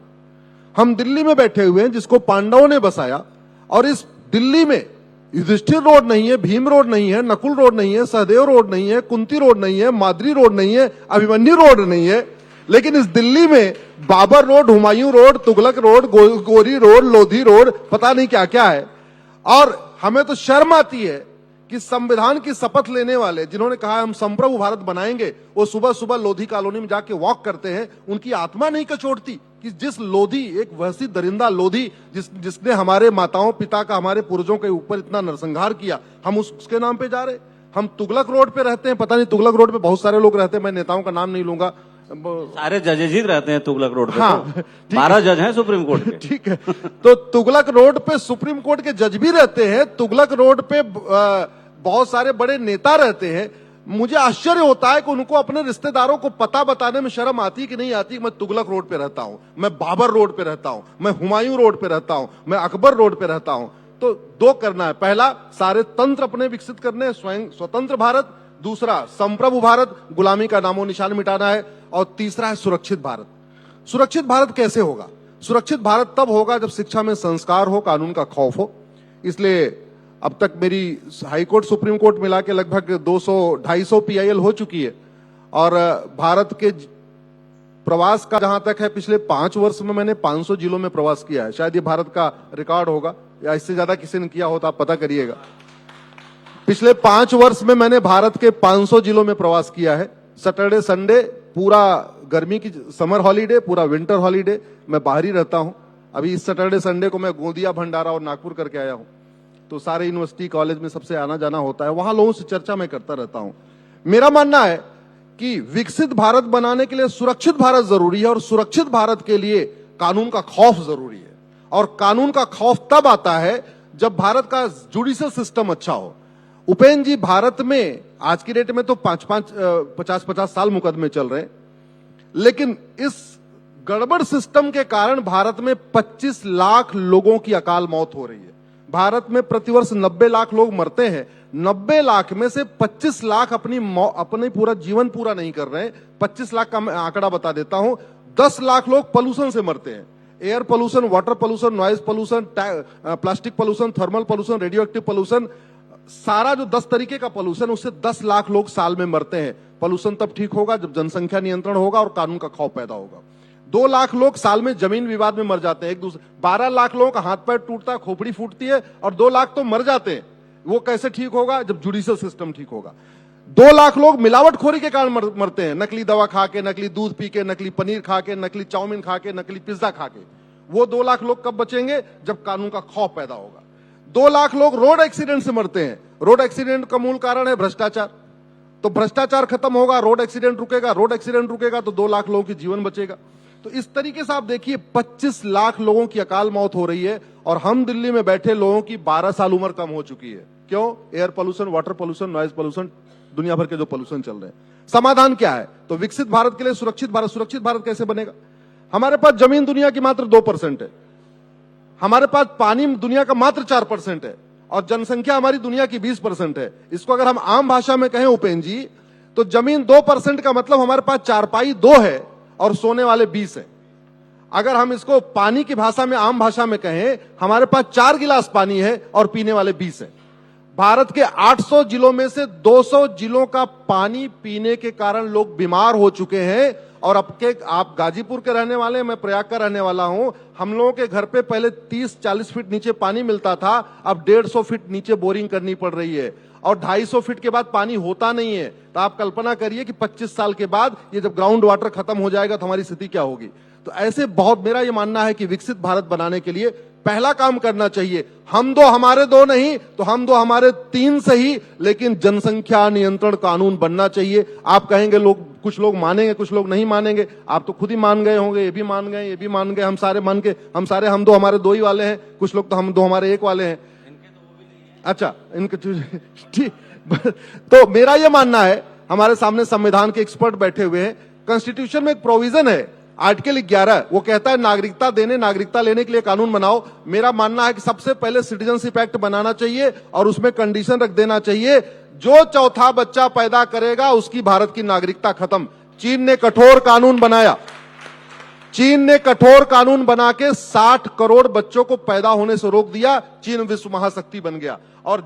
हम दिल्ली में बैठे हुए हैं जिसको पांडवों ने बसाया, और इस दिल्ली में युधिष्ठिर रोड नहीं है, भीम रोड नहीं है, नकुल रोड नहीं है, सहदेव रोड नहीं है, कुंती रोड नहीं है, माद्री रोड नहीं है, अभिमन्यु रोड नहीं है, लेकिन इस दिल्ली में Babar road, Humayun road, Tughlaq road, Ghori road, Lodhi road, पता नहीं क्या क्या है। और हमें तो शर्म आती है कि संविधान की शपथ लेने वाले जिन्होंने कहा हम संप्रभु भारत बनाएंगे, वो सुबह सुबह लोधी कॉलोनी में जाके वॉक करते हैं। उनकी आत्मा नहीं कचोटती कि जिस लोधी, एक वहसी दरिंदा लोधी जिसने हमारे माताओं पिता का, हमारे पूर्वजों के ऊपर इतना नरसंहार किया, हम उसके नाम पे जा रहे। हम तुगलक रोड पे रहते हैं, पता नहीं तुगलक रोड पे बहुत सारे लोग रहते हैं, मैं नेताओं का नाम नहीं लूंगा, सारे जजेज ही रहते हैं तुगलक रोड पे। हाँ, तो 12 जज हैं सुप्रीम कोर्ट के। ठीक है, तो तुगलक रोड पे सुप्रीम कोर्ट के जज भी रहते हैं, तुगलक रोड पे बहुत सारे बड़े नेता रहते हैं। मुझे आश्चर्य होता है कि उनको अपने रिश्तेदारों को पता बताने में शर्म आती कि नहीं आती। मैं तुगलक रोड पे रहता हूं, मैं बाबर रोड पे रहता हूं, मैं हुमायूं रोड पे रहता हूं, मैं अकबर रोड पे रहता हूं। तो 2 करना है, पहला सारे तंत्र अपने विकसित करने, स्वयं स्वतंत्र भारत, दूसरा संप्रभु भारत, गुलामी का नामो निशान मिटाना है, और तीसरा है सुरक्षित भारत। सुरक्षित भारत कैसे होगा? सुरक्षित भारत तब होगा जब शिक्षा में संस्कार हो, कानून का खौफ हो। इसलिए अब तक मेरी हाईकोर्ट सुप्रीम कोर्ट मिला के लगभग 200-250 PIL हो चुकी है। और भारत के प्रवास का जहां तक है, पिछले 5 वर्ष में मैंने 500 जिलों में प्रवास किया है। शायद ये भारत का रिकॉर्ड होगा, या इससे ज्यादा किसी ने किया हो तो आप पता करिएगा। पिछले 5 वर्ष में मैंने भारत के 500 जिलों में प्रवास किया है। सैटरडे संडे पूरा गर्मी की समर हॉलीडे, पूरा विंटर हॉलीडे मैं बाहर ही रहता हूं। अभी इस सैटरडे संडे को मैं गोंदिया, भंडारा और नागपुर करके आया हूं, तो सारे यूनिवर्सिटी कॉलेज में सबसे आना जाना होता है, वहां लोगों से चर्चा मैं करता रहता हूं। मेरा मानना है कि विकसित भारत बनाने के लिए सुरक्षित भारत जरूरी है, और सुरक्षित भारत के लिए कानून का खौफ जरूरी है। और कानून का खौफ तब आता है जब भारत का जुडिशियल सिस्टम अच्छा हो। उपेंद्र जी, भारत में आज की डेट में तो 50-50 साल मुकदमे चल रहे हैं, लेकिन इस गड़बड़ सिस्टम के कारण भारत में 25 लाख लोगों की अकाल मौत हो रही है। भारत में प्रतिवर्ष 90 लाख लोग मरते हैं। 90 लाख में से 25 लाख अपने पूरा जीवन पूरा नहीं कर रहे हैं। 25 लाख का मैं आंकड़ा बता देता हूं। 10 लाख लोग पोल्यूशन से मरते हैं। Air pollution, water pollution, noise pollution, plastic pollution, thermal pollution, radio active pollution, सारा जो 10 तरीके का पोल्यूशन, उससे 10 लाख लोग साल में मरते हैं। पोल्यूशन तब ठीक होगा जब जनसंख्या नियंत्रण होगा और कानून का खौफ पैदा होगा। 2 लाख लोग साल में जमीन विवाद में मर जाते हैं एक दूसरे। 12 लाख लोगों का हाथ पैर टूटता है, खोपड़ी फूटती है, और 2 लाख तो मर जाते हैं। वो कैसे ठीक होगा? जब जुडिशियल सिस्टम ठीक होगा। 2 लाख लोग मिलावटखोरी के कारण मरते हैं, नकली दवा खा के, नकली दूध पी के, नकली पनीर खा के, नकली चाउमीन खा के, नकली पिज्जा खा के। वो 2 लाख लोग कब बचेंगे? जब कानून का खौफ पैदा होगा। 2 लाख लोग रोड एक्सीडेंट से मरते हैं। रोड एक्सीडेंट का मूल कारण है भ्रष्टाचार। तो भ्रष्टाचार खत्म होगा, रोड एक्सीडेंट रुकेगा, रोड एक्सीडेंट रुकेगा तो 2 लाख लोगों की जीवन बचेगा। तो इस तरीके से आप देखिए 25 लाख लोगों की अकाल मौत हो रही है, और हम दिल्ली में बैठे लोगों की 12 साल उम्र कम हो चुकी है। क्यों? Air pollution, water pollution, noise pollution, दुनिया भर के जो पोल्यूशन चल रहे हैं। समाधान क्या है? तो विकसित भारत के लिए सुरक्षित भारत। सुरक्षित भारत कैसे बनेगा? हमारे पास जमीन दुनिया की मात्र 2% है, हमारे पास पानी दुनिया का मात्र 4% है, और जनसंख्या हमारी दुनिया की 20% है। इसको अगर हम आम भाषा में कहें उपेंद्र जी, तो जमीन 2% का मतलब हमारे पास चारपाई 2 है और सोने वाले 20 है। अगर हम इसको पानी की भाषा में, आम भाषा में कहें, हमारे पास 4 गिलास पानी है और पीने वाले 20 है। भारत के 800 जिलों में से 200 जिलों का पानी पीने के कारण लोग बीमार हो चुके हैं। और आप गाजीपुर के रहने वाले, मैं प्रयाग का रहने वाला हूं। हम लोगों के घर पे पहले 30-40 फीट नीचे पानी मिलता था, अब 150 फीट नीचे बोरिंग करनी पड़ रही है, और 250 फीट के बाद पानी होता नहीं है। तो आप कल्पना करिए कि 25 साल के बाद ये जब ग्राउंड वाटर खत्म हो जाएगा तो हमारी स्थिति क्या होगी। तो ऐसे बहुत, मेरा ये मानना है कि विकसित भारत बनाने के लिए पहला काम करना चाहिए, हम 2 हमारे 2 नहीं तो हम 2 हमारे 3 सही, लेकिन जनसंख्या नियंत्रण कानून बनना चाहिए। आप कहेंगे लोग, कुछ लोग मानेंगे, कुछ लोग नहीं मानेंगे। आप तो खुद ही मान गए होंगे, ये भी मान गए, ये भी मान गए, हम सारे मान के, हम 2 हमारे 2 ही वाले हैं। कुछ लोग तो हम 2 हमारे 1 वाले हैं। अच्छा, इनके ठीक। तो मेरा यह मानना है, हमारे सामने संविधान के एक्सपर्ट बैठे हुए हैं। कॉन्स्टिट्यूशन में एक प्रोविजन है, आर्टिकल 11, वो कहता है नागरिकता देने, नागरिकता लेने के लिए कानून बनाओ। मेरा मानना है कि सबसे पहले सिटीजनशिप एक्ट बनाना चाहिए, और उसमें कंडीशन रख देना चाहिए, जो चौथा बच्चा पैदा करेगा उसकी भारत की नागरिकता खत्म। चीन ने कठोर कानून बनाया, चीन ने कठोर कानून बना के 60 करोड़ बच्चों को पैदा होने से रोक दिया। चीन विश्व महाशक्ति बन गया। और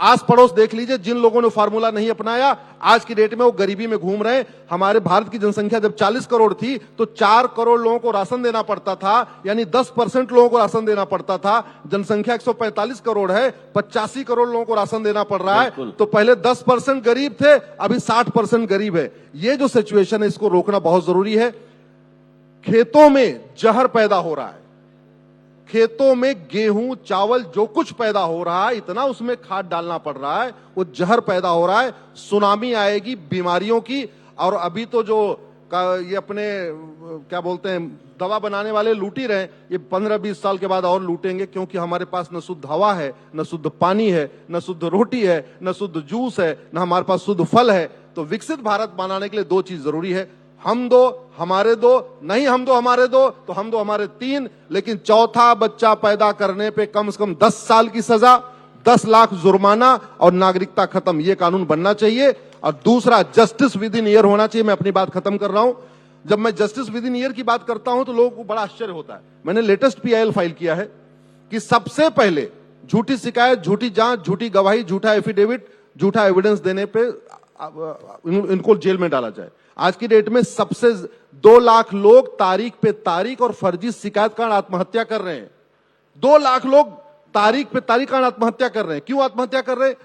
आस पड़ोस देख लीजिए, जिन लोगों ने फार्मूला नहीं अपनाया, आज की डेट में वो गरीबी में घूम रहे हैं। हमारे भारत की जनसंख्या जब 40 करोड़ थी तो 4 करोड़ लोगों को राशन देना पड़ता था, यानी 10% लोगों को राशन देना पड़ता था। जनसंख्या 145 करोड़ है, 85 करोड़ लोगों को राशन देना पड़ रहा है। तो पहले 10% गरीब थे, अभी 60% गरीब है। ये जो सिचुएशन है, इसको रोकना बहुत जरूरी है। खेतों में जहर पैदा हो रहा है, खेतों में गेहूं, चावल, जो कुछ पैदा हो रहा है, इतना उसमें खाद डालना पड़ रहा है, वो जहर पैदा हो रहा है। सुनामी आएगी बीमारियों की। और अभी तो जो ये अपने क्या बोलते हैं, दवा बनाने वाले लूट ही रहे, ये 15-20 साल के बाद और लूटेंगे, क्योंकि हमारे पास न शुद्ध हवा है, न शुद्ध पानी है, न शुद्ध रोटी है, न शुद्ध जूस है, न हमारे पास शुद्ध फल है। तो विकसित भारत बनाने के लिए 2 चीज जरूरी है, हम 2 हमारे 2 नहीं, हम 2 हमारे 2 तो हम 2 हमारे 3। लेकिन चौथा बच्चा पैदा करने पे कम से कम 10 साल की सजा, 10 लाख जुर्माना और नागरिकता खत्म, ये कानून बनना चाहिए। और दूसरा, जस्टिस विद इन ईयर होना चाहिए। मैं अपनी बात खत्म कर रहा हूं। जब मैं जस्टिस विद इन ईयर की बात करता हूं तो लोगों को बड़ा आश्चर्य होता है। मैंने लेटेस्ट PIL फाइल किया है कि सबसे पहले झूठी शिकायत, झूठी जांच, झूठी गवाही, झूठा एफिडेविट, झूठा एविडेंस देने पे इनको जेल में डाला जाए। आज की डेट में सबसे 2 लाख लोग तारीख पे तारीख और फर्जी शिकायत कारण आत्महत्या कर रहे हैं। 2 लाख लोग तारीख पे तारीख कारण आत्महत्या कर रहे हैं। क्यों आत्महत्या कर रहे हैं?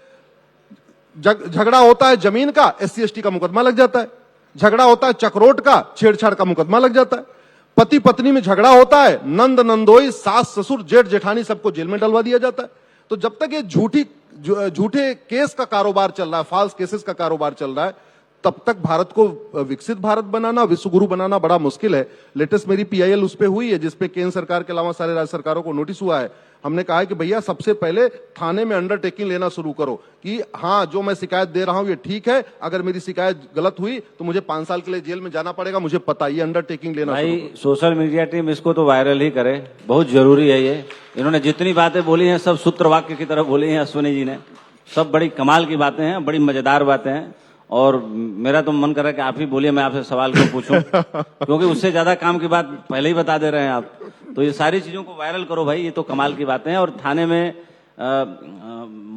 झगड़ा होता है जमीन का, SC ST का मुकदमा लग जाता है। झगड़ा होता है चक्रोट का, छेड़छाड़ का मुकदमा लग जाता है। पति पत्नी में झगड़ा होता है, नंद नंदोई, सास ससुर, जेठ जेठानी सबको जेल में डलवा दिया जाता है। तो जब तक ये झूठे केस का कारोबार चल रहा है, फॉल्स केसेस का कारोबार चल रहा है, तब तक भारत को विकसित भारत बनाना, विश्वगुरु बनाना बड़ा मुश्किल है। लेटेस्ट मेरी पीआईएल उस पे हुई है, जिसपे केंद्र सरकार के अलावा सारे राज्य सरकारों को नोटिस हुआ है। हमने कहा है कि भैया सबसे पहले थाने में अंडरटेकिंग लेना शुरू करो कि हाँ, जो मैं शिकायत दे रहा हूं ये ठीक है, अगर मेरी शिकायत गलत हुई तो मुझे 5 साल के लिए जेल में जाना पड़ेगा, मुझे पता, ये अंडरटेकिंग लेना शुरू भाई सोशल मीडिया टीम इसको तो वायरल ही करे, बहुत जरूरी है ये। इन्होंने जितनी बातें बोली हैं सब सूत्र वाक्य की तरह बोली हैं अश्विनी जी ने, सब बड़ी कमाल की बातें हैं, बड़ी मजेदार बातें हैं। और मेरा तो मन कर रहा है कि आप ही बोलिए, मैं आपसे सवाल क्यों पूछूं, क्योंकि उससे ज्यादा काम की बात पहले ही बता दे रहे हैं आप। तो ये सारी चीजों को वायरल करो भाई, ये तो कमाल की बातें हैं। और थाने में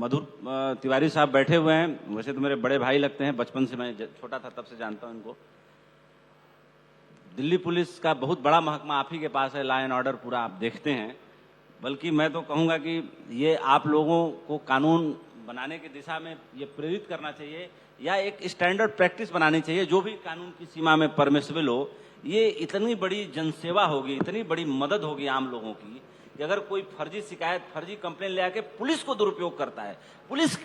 मधुर तिवारी साहब बैठे हुए हैं, वैसे तो मेरे बड़े भाई लगते हैं, बचपन से मैं छोटा था तब से जानता हूं इनको। दिल्ली पुलिस का बहुत बड़ा महकमा आप ही के पास है, लॉ एंड ऑर्डर पूरा आप देखते हैं। बल्कि मैं तो कहूंगा कि ये आप लोगों को कानून बनाने की दिशा में ये प्रेरित करना चाहिए, या एक स्टैंडर्ड प्रैक्टिस बनानी चाहिए, जो भी कानून की सीमा में परमिसिबल हो। ये इतनी बड़ी जनसेवा होगी, इतनी बड़ी मदद होगी आम लोगों की, कि अगर कोई फर्जी शिकायत, फर्जी कंप्लेन ले आके पुलिस को दुरुपयोग करता है, पुलिस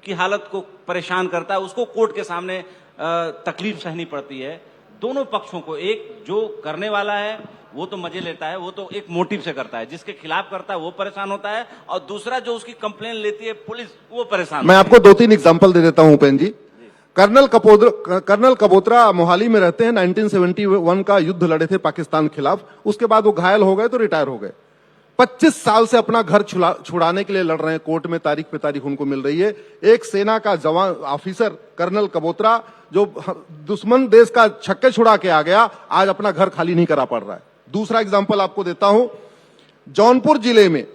की हालत को परेशान करता है, उसको कोर्ट के सामने तकलीफ सहनी पड़ती है। दोनों पक्षों को, एक जो करने वाला है वो तो मजे लेता है, वो तो एक मोटिव से करता है, जिसके खिलाफ करता है वो परेशान होता है, और दूसरा जो उसकी कंप्लेन लेती है पुलिस, वो परेशान। मैं आपको 2-3 एग्जांपल दे देता हूं उपेन जी। कर्नल कबोत्रा मोहाली में रहते हैं, 1971 का युद्ध लड़े थे पाकिस्तान के खिलाफ, उसके बाद वो घायल हो गए तो रिटायर हो गए। 25 साल से अपना घर छुड़ाने के लिए लड़ रहे हैं, कोर्ट में तारीख पे तारीख उनको मिल रही है। एक सेना का जवान ऑफिसर कर्नल कबोत्रा, जो दुश्मन देश का छक्के छुड़ा के आ गया, आज अपना घर खाली नहीं करा पड़ रहा है। दूसरा एग्जाम्पल आपको देता हूं, जौनपुर जिले में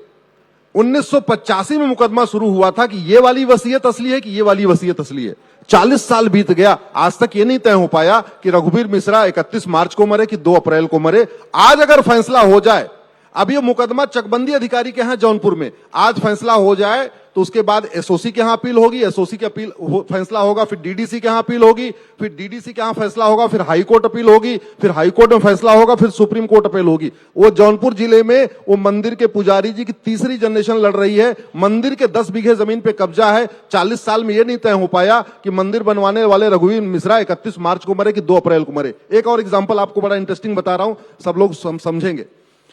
1985 में मुकदमा शुरू हुआ था कि ये वाली वसीयत असली है कि ये वाली वसीयत असली है। 40 साल बीत गया, आज तक ये नहीं तय हो पाया कि रघुवीर मिश्रा 31 मार्च को मरे कि 2 अप्रैल को मरे। आज अगर फैसला हो जाए, अब ये मुकदमा चकबंदी अधिकारी के यहां जौनपुर में, आज फैसला हो जाए तो उसके बाद एसओसी के यहां अपील होगी, एसओसी के अपील फैसला होगा, फिर डीडीसी के यहां अपील होगी, फिर डीडीसी के यहां फैसला होगा, फिर हाई कोर्ट अपील होगी, फिर हाई कोर्ट में फैसला होगा, फिर सुप्रीम कोर्ट अपील होगी। वो जौनपुर जिले में वो मंदिर के पुजारी जी की तीसरी जनरेशन लड़ रही है, मंदिर के 10 बीघे जमीन पे कब्जा है। 40 साल में यह नहीं तय हो पाया कि मंदिर बनवाने वाले रघुवीर मिश्रा 31 मार्च को मरे कि 2 अप्रैल को मरे। एक और एग्जाम्पल आपको बड़ा इंटरेस्टिंग बता रहा हूं, सब लोग समझेंगे।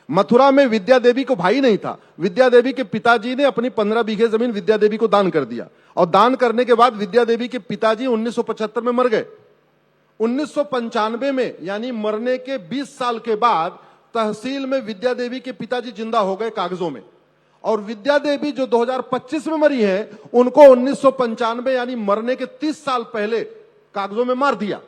मथुरा में विद्या देवी को भाई नहीं था, विद्या देवी के पिताजी ने अपनी 15 बीघे जमीन विद्या देवी को दान कर दिया, और दान करने के बाद विद्या देवी के पिताजी 1975 में मर गए। 1995 में, यानी मरने के 20 साल के बाद, तहसील में विद्या देवी के पिताजी जिंदा हो गए कागजों में, और विद्या देवी जो 2025 में मरी है, उनको 1995 यानी मरने के 30 साल पहले कागजों में मार दिया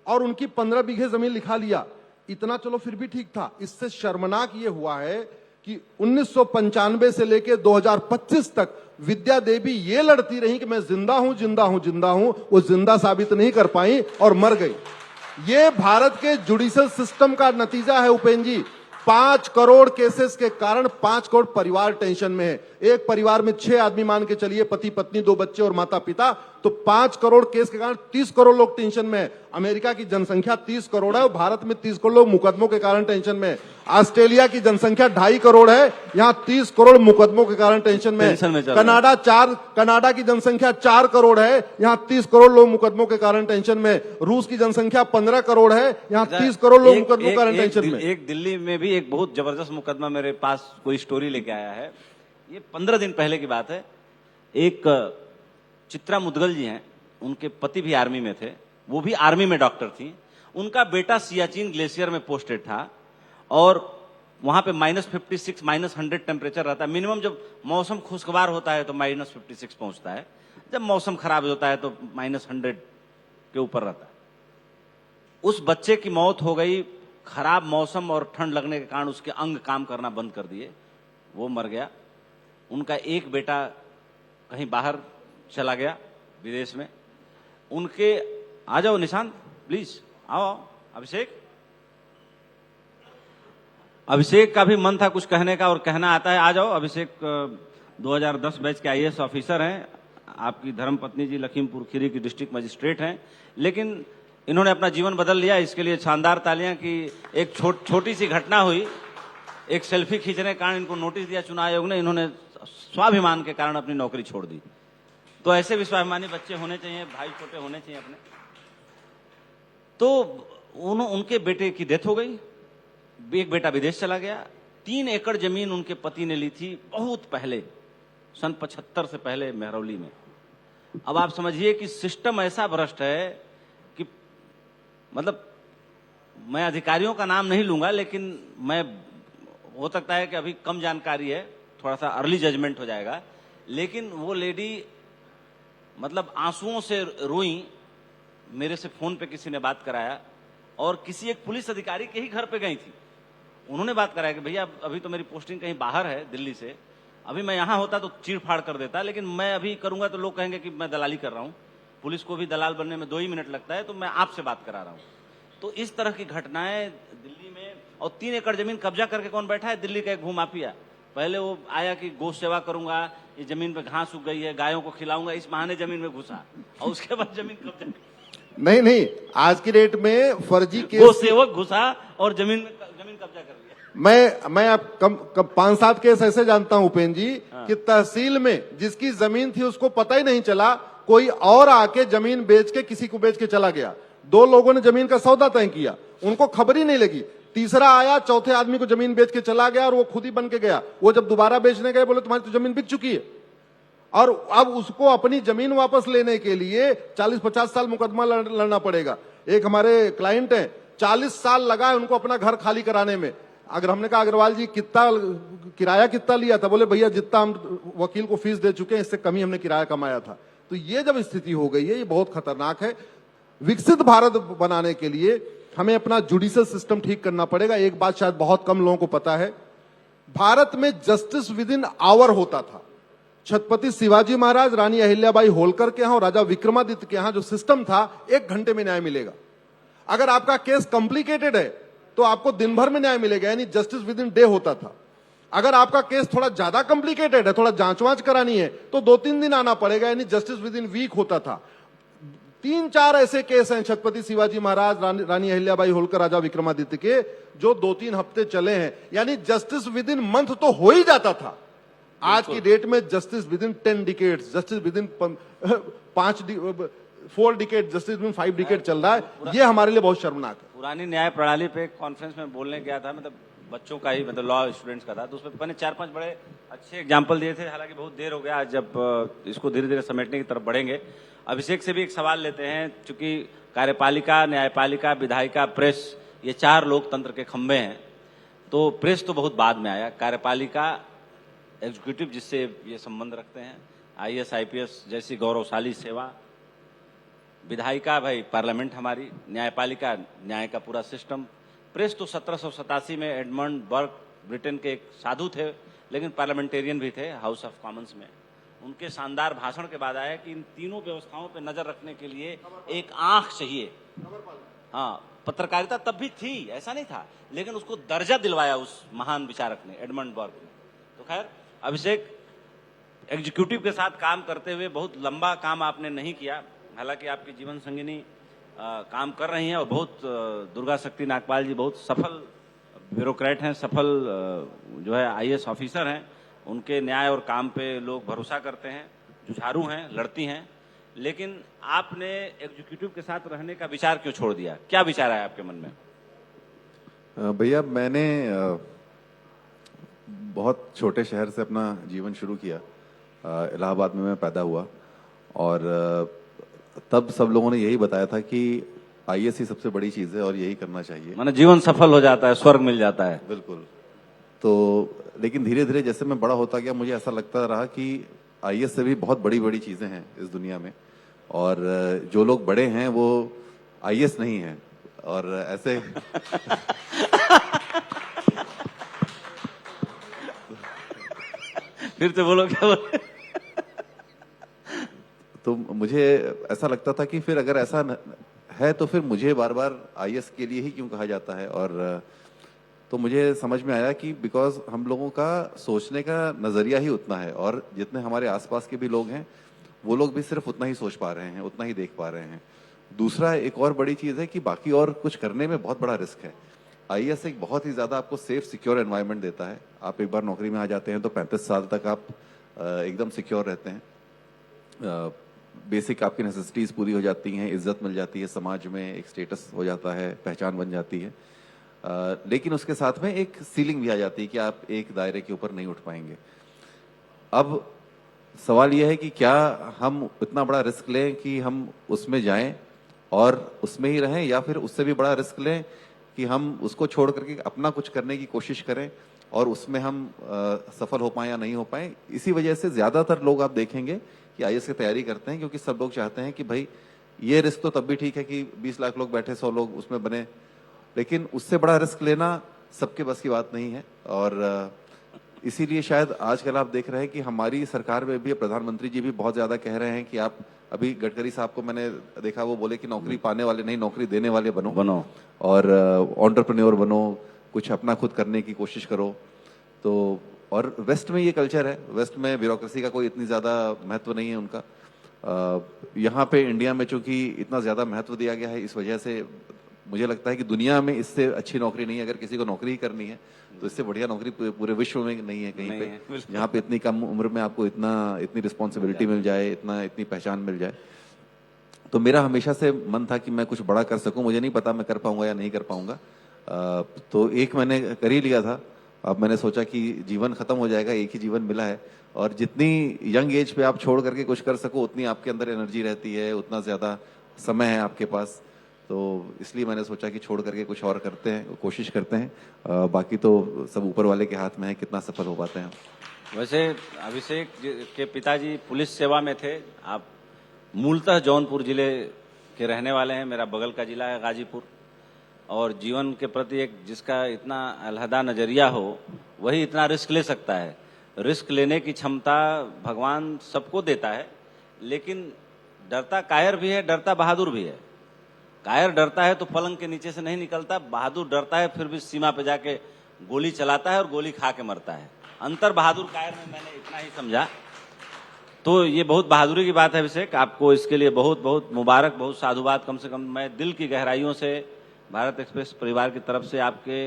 और उनकी 15 बीघे जमीन लिखा लिया। इतना चलो फिर भी ठीक था, इससे शर्मनाक ये हुआ है कि 1995 से लेकर 2025 तक विद्या देवी ये लड़ती रही कि मैं जिंदा हूं, जिंदा हूं, जिंदा हूं, वो जिंदा साबित नहीं कर पाई और मर गई। ये भारत के जुडिशियल सिस्टम का नतीजा है उपेन जी। 5 करोड़ केसेस के कारण 5 करोड़ परिवार टेंशन में है। एक परिवार में 6 आदमी मान के चलिए, पति पत्नी 2 बच्चे और माता पिता, तो 5 करोड़ केस के कारण 30 करोड़ लोग टेंशन में है। अमेरिका की जनसंख्या 30 करोड़ है और भारत में 30 करोड़ लोग मुकदमों के कारण टेंशन में है। ऑस्ट्रेलिया की जनसंख्या 2.5 करोड़ है, यहाँ 30 करोड़ मुकदमों के कारण टेंशन में है। कनाडा की जनसंख्या 4 करोड़ है, यहाँ 30 करोड़ लोग मुकदमों के कारण टेंशन में है। रूस की जनसंख्या 15 करोड़ है, यहाँ 30 करोड़ लोग मुकदमों के कारण टेंशन में। एक दिल्ली में भी एक बहुत जबरदस्त मुकदमा मेरे पास कोई स्टोरी लेके आया है, ये 15 दिन पहले की बात है। एक चित्रा मुदगल जी हैं, उनके पति भी आर्मी में थे, वो भी आर्मी में डॉक्टर थी। उनका बेटा सियाचिन ग्लेशियर में पोस्टेड था और वहां पे -56 -100 टेम्परेचर रहता है। मिनिमम जब मौसम खुशगवार होता है तो -56 पहुंचता है, जब मौसम खराब होता है तो -100 के ऊपर रहता है। उस बच्चे की मौत हो गई, खराब मौसम और ठंड लगने के कारण उसके अंग काम करना बंद कर दिए, वो मर गया। उनका एक बेटा कहीं बाहर चला गया विदेश में। उनके, आ जाओ निशांत प्लीज, आओ। अभिषेक का भी मन था कुछ कहने का और कहना आता है, आ जाओ। अभिषेक 2010 बैच के IAS ऑफिसर हैं, आपकी धर्मपत्नी जी लखीमपुर खीरी की डिस्ट्रिक्ट मजिस्ट्रेट हैं। लेकिन इन्होंने अपना जीवन बदल लिया, इसके लिए शानदार तालियां। कि एक छोटी सी घटना हुई, एक सेल्फी खींचने के कारण इनको नोटिस दिया चुनाव आयोग ने, इन्होंने स्वाभिमान के कारण अपनी नौकरी छोड़ दी। तो ऐसे भी स्वाभिमानी बच्चे होने चाहिए, भाई छोटे होने चाहिए अपने। तो उनके बेटे की डेथ हो गई, एक बेटा विदेश चला गया। 3 एकड़ जमीन उनके पति ने ली थी बहुत पहले, सन 75 से पहले मेहरौली में। अब आप समझिए कि सिस्टम ऐसा भ्रष्ट है कि मतलब मैं अधिकारियों का नाम नहीं लूंगा, लेकिन मैं, हो सकता है कि अभी कम जानकारी है, थोड़ा सा अर्ली जजमेंट हो जाएगा, लेकिन वो लेडी मतलब आंसुओं से रोई। मेरे से फोन पे किसी ने बात कराया और किसी एक पुलिस अधिकारी के ही घर पे गई थी। उन्होंने बात कराया कि भैया अभी तो मेरी पोस्टिंग कहीं बाहर है दिल्ली से, अभी मैं यहां होता तो चीड़ फाड़ कर देता, लेकिन मैं अभी करूंगा तो लोग कहेंगे कि मैं दलाली कर रहा हूं। पुलिस को भी दलाल बनने में 2 ही मिनट लगता है, तो मैं आपसे बात करा रहा हूं। तो इस तरह की घटनाएं दिल्ली में। और 3 एकड़ जमीन कब्जा करके कौन बैठा है? दिल्ली का एक भूमाफिया। पहले वो आया कि गौ सेवा करूंगा, ये जमीन पे घास उग गई है, गायों को खिलाऊंगा, इस बहाने जमीन में घुसा और उसके बाद जमीन कब्जा। नहीं, आज की डेट में फर्जी केस, गौ सेवक घुसा और जमीन कब्जा कर लिया। मैं आप कम 5-7 केस ऐसे जानता हूं उपेंद्र जी, कि तहसील में जिसकी जमीन थी उसको पता ही नहीं चला, कोई और आके जमीन बेच के किसी को बेच के चला गया। 2 लोगों ने जमीन का सौदा तय किया, उनको खबर ही नहीं लगी। तीसरा आया, चौथे आदमी को जमीन बेच के चला गया और वो खुद ही बन के गया। वो जब दोबारा बेचने गए, बोले तुम्हारी तो जमीन बिक चुकी है। और अब उसको अपनी जमीन वापस लेने के लिए 40-50 साल मुकदमा लड़ना पड़ेगा। एक हमारे क्लाइंट हैं, 40 साल लगा है उनको अपना घर खाली कराने में। अगर हमने कहा अग्रवाल जी किराया कितना लिया था, बोले भैया जितना हम वकील को फीस दे चुके हैं इससे कम ही हमने किराया कमाया था। तो ये जब स्थिति हो गई है, ये बहुत खतरनाक है। विकसित भारत बनाने के लिए हमें अपना जुडिशियल सिस्टम ठीक करना पड़ेगा। एक बात शायद बहुत कम लोगों को पता है, भारत में जस्टिस विद इन आवर होता था। छत्रपति शिवाजी महाराज, रानी अहिल्याबाई होलकर के यहां और राजा विक्रमादित्य के यहां जो सिस्टम था, 1 घंटे में न्याय मिलेगा। अगर आपका केस कॉम्प्लिकेटेड है तो आपको दिन भर में न्याय मिलेगा, यानी जस्टिस विद इन डे होता था। अगर आपका केस थोड़ा ज्यादा कॉम्प्लिकेटेड है, थोड़ा जांच वांच करानी है, तो 2-3 दिन आना पड़ेगा, यानी जस्टिस विद इन वीक होता था। 3-4 ऐसे केस हैं छत्रपति शिवाजी महाराज, रानी अहिल्याबाई होलकर, राजा विक्रमादित्य के, जो 2-3 हफ्ते चले हैं, यानी जस्टिस विद इन मंथ तो हो ही जाता था। आज की डेट में justice with in 10 decades, justice with in 4 decade, justice with in 5 decade चल रहा है। ये हमारे लिए बहुत शर्मनाक है। पुरानी न्याय प्रणाली पे कॉन्फ्रेंस में बोलने गया था, मतलब बच्चों का ही, मतलब लॉ स्टूडेंट्स का था, तो उसमें मैंने 4-5 बड़े अच्छे एग्जाम्पल दिए थे। हालांकि बहुत देर हो गया, आज जब इसको धीरे धीरे समेटने की तरफ बढ़ेंगे। अभिषेक से भी एक सवाल लेते हैं, चूंकि कार्यपालिका, न्यायपालिका, विधायिका, प्रेस, ये 4 लोकतंत्र के खंभे हैं। तो प्रेस तो बहुत बाद में आया, कार्यपालिका, एग्जीक्यूटिव जिससे ये संबंध रखते हैं, IAS IPS जैसी गौरवशाली सेवा, विधायिका भाई पार्लियामेंट हमारी, न्यायपालिका न्याय का पूरा सिस्टम। प्रेस तो 1787 में एडमंड बर्ग ब्रिटेन के एक साधु थे, लेकिन पार्लियामेंटेरियन भी थे हाउस ऑफ कॉमन्स में। उनके शानदार भाषण के बाद आया कि इन तीनों व्यवस्थाओं पर नजर रखने के लिए एक आंख चाहिए। हाँ, पत्रकारिता तब भी थी, ऐसा नहीं था, लेकिन उसको दर्जा दिलवाया उस महान विचारक ने, एडमंड बर्ग ने। तो खैर, अभिषेक, एग्जीक्यूटिव के साथ काम करते हुए बहुत लंबा काम आपने नहीं किया, हालांकि आपकी जीवन संगिनी काम कर रही हैं और बहुत, दुर्गा शक्ति नागपाल जी बहुत सफल ब्यूरोक्रेट हैं, सफल जो है IAS ऑफिसर हैं। उनके न्याय और काम पे लोग भरोसा करते हैं, जुझारू हैं, लड़ती हैं। लेकिन आपने एग्जीक्यूटिव के साथ रहने का विचार क्यों छोड़ दिया? क्या विचार आया आपके मन में? भैया, मैंने बहुत छोटे शहर से अपना जीवन शुरू किया। इलाहाबाद में मैं पैदा हुआ और तब सब लोगों ने यही बताया था कि IAS ही सबसे बड़ी चीज है और यही करना चाहिए, माने जीवन सफल हो जाता है, स्वर्ग मिल जाता है। बिल्कुल। तो लेकिन धीरे धीरे जैसे मैं बड़ा होता गया, मुझे ऐसा लगता रहा कि IAS से भी बहुत बड़ी बड़ी चीजें हैं इस दुनिया में, और जो लोग बड़े हैं वो IAS नहीं है। और ऐसे फिर से बोलो, क्या बोले? तो मुझे ऐसा लगता था कि फिर अगर ऐसा है तो फिर मुझे बार बार IAS के लिए ही क्यों कहा जाता है। और तो मुझे समझ में आया कि बिकॉज हम लोगों का सोचने का नजरिया ही उतना है, और जितने हमारे आसपास के भी लोग हैं वो लोग भी सिर्फ उतना ही सोच पा रहे हैं, उतना ही देख पा रहे हैं। दूसरा एक और बड़ी चीज है कि बाकी और कुछ करने में बहुत बड़ा रिस्क है। आईएएस एक बहुत ही ज्यादा आपको सेफ सिक्योर एनवायरनमेंट देता है। आप एक बार नौकरी में आ जाते हैं तो 35 साल तक आप एकदम सिक्योर रहते हैं। बेसिक आपकी नेसेसिटीज पूरी हो जाती हैं, इज्जत मिल जाती है समाज में, एक स्टेटस हो जाता है, पहचान बन जाती है। लेकिन उसके साथ में एक सीलिंग भी आ जाती है कि आप एक दायरे के ऊपर नहीं उठ पाएंगे। अब सवाल यह है कि क्या हम इतना बड़ा रिस्क लें कि हम उसमें जाएं और उसमें ही रहें, या फिर उससे भी बड़ा रिस्क लें कि हम उसको छोड़ करके अपना कुछ करने की कोशिश करें और उसमें हम सफल हो पाए या नहीं हो पाए। इसी वजह से ज्यादातर लोग आप देखेंगे कि आईएएस की तैयारी करते हैं, क्योंकि सब लोग चाहते हैं कि भाई ये रिस्क तो तब भी ठीक है कि 20 लाख लोग बैठे, 100 लोग उसमें बने, लेकिन उससे बड़ा रिस्क लेना सबके बस की बात नहीं है। और इसीलिए शायद आजकल आप देख रहे हैं कि हमारी सरकार में भी प्रधानमंत्री जी भी बहुत ज्यादा कह रहे हैं कि आप, अभी गडकरी साहब को मैंने देखा, वो बोले कि नौकरी पाने वाले नहीं, नौकरी देने वाले बनो और एंटरप्रेन्योर बनो, कुछ अपना खुद करने की कोशिश करो। तो और वेस्ट में ये कल्चर है, वेस्ट में ब्यूरोक्रेसी का कोई इतनी ज्यादा महत्व नहीं है उनका। यहाँ पे इंडिया में चूंकि इतना ज्यादा महत्व दिया गया है, इस वजह से मुझे लगता है कि दुनिया में इससे अच्छी नौकरी नहीं है। अगर किसी को नौकरी ही करनी है तो इससे बढ़िया नौकरी पूरे विश्व में नहीं है कहीं पे, जहाँ पे इतनी कम उम्र में आपको इतनी रिस्पॉन्सिबिलिटी मिल जाए, इतनी पहचान मिल जाए। तो मेरा हमेशा से मन था कि मैं कुछ बड़ा कर सकूं। मुझे नहीं पता मैं कर पाऊंगा या नहीं कर पाऊंगा। तो एक मैंने कर ही लिया था। अब मैंने सोचा कि जीवन खत्म हो जाएगा, एक ही जीवन मिला है, और जितनी यंग एज पे आप छोड़ करके कुछ कर सको उतनी आपके अंदर एनर्जी रहती है, उतना ज्यादा समय है आपके पास। तो इसलिए मैंने सोचा कि छोड़ करके कुछ और करते हैं, कोशिश करते हैं। बाकी तो सब ऊपर वाले के हाथ में है, कितना सफल हो पाते हैं। वैसे अभिषेक के पिताजी पुलिस सेवा में थे। आप मूलतः जौनपुर जिले के रहने वाले हैं, मेरा बगल का जिला है गाजीपुर, और जीवन के प्रति एक जिसका इतना अलहदा नजरिया हो वही इतना रिस्क ले सकता है। रिस्क लेने की क्षमता भगवान सबको देता है, लेकिन डरता कायर भी है, डरता बहादुर भी है। कायर डरता है तो पलंग के नीचे से नहीं निकलता, बहादुर डरता है फिर भी सीमा पे जाके गोली चलाता है और गोली खा के मरता है। अंतर बहादुर कायर में मैंने इतना ही समझा। तो ये बहुत बहादुरी की बात है अभिषेक, आपको इसके लिए बहुत बहुत मुबारक, बहुत साधुवाद। कम से कम मैं दिल की गहराइयों से भारत एक्सप्रेस परिवार की तरफ से आपके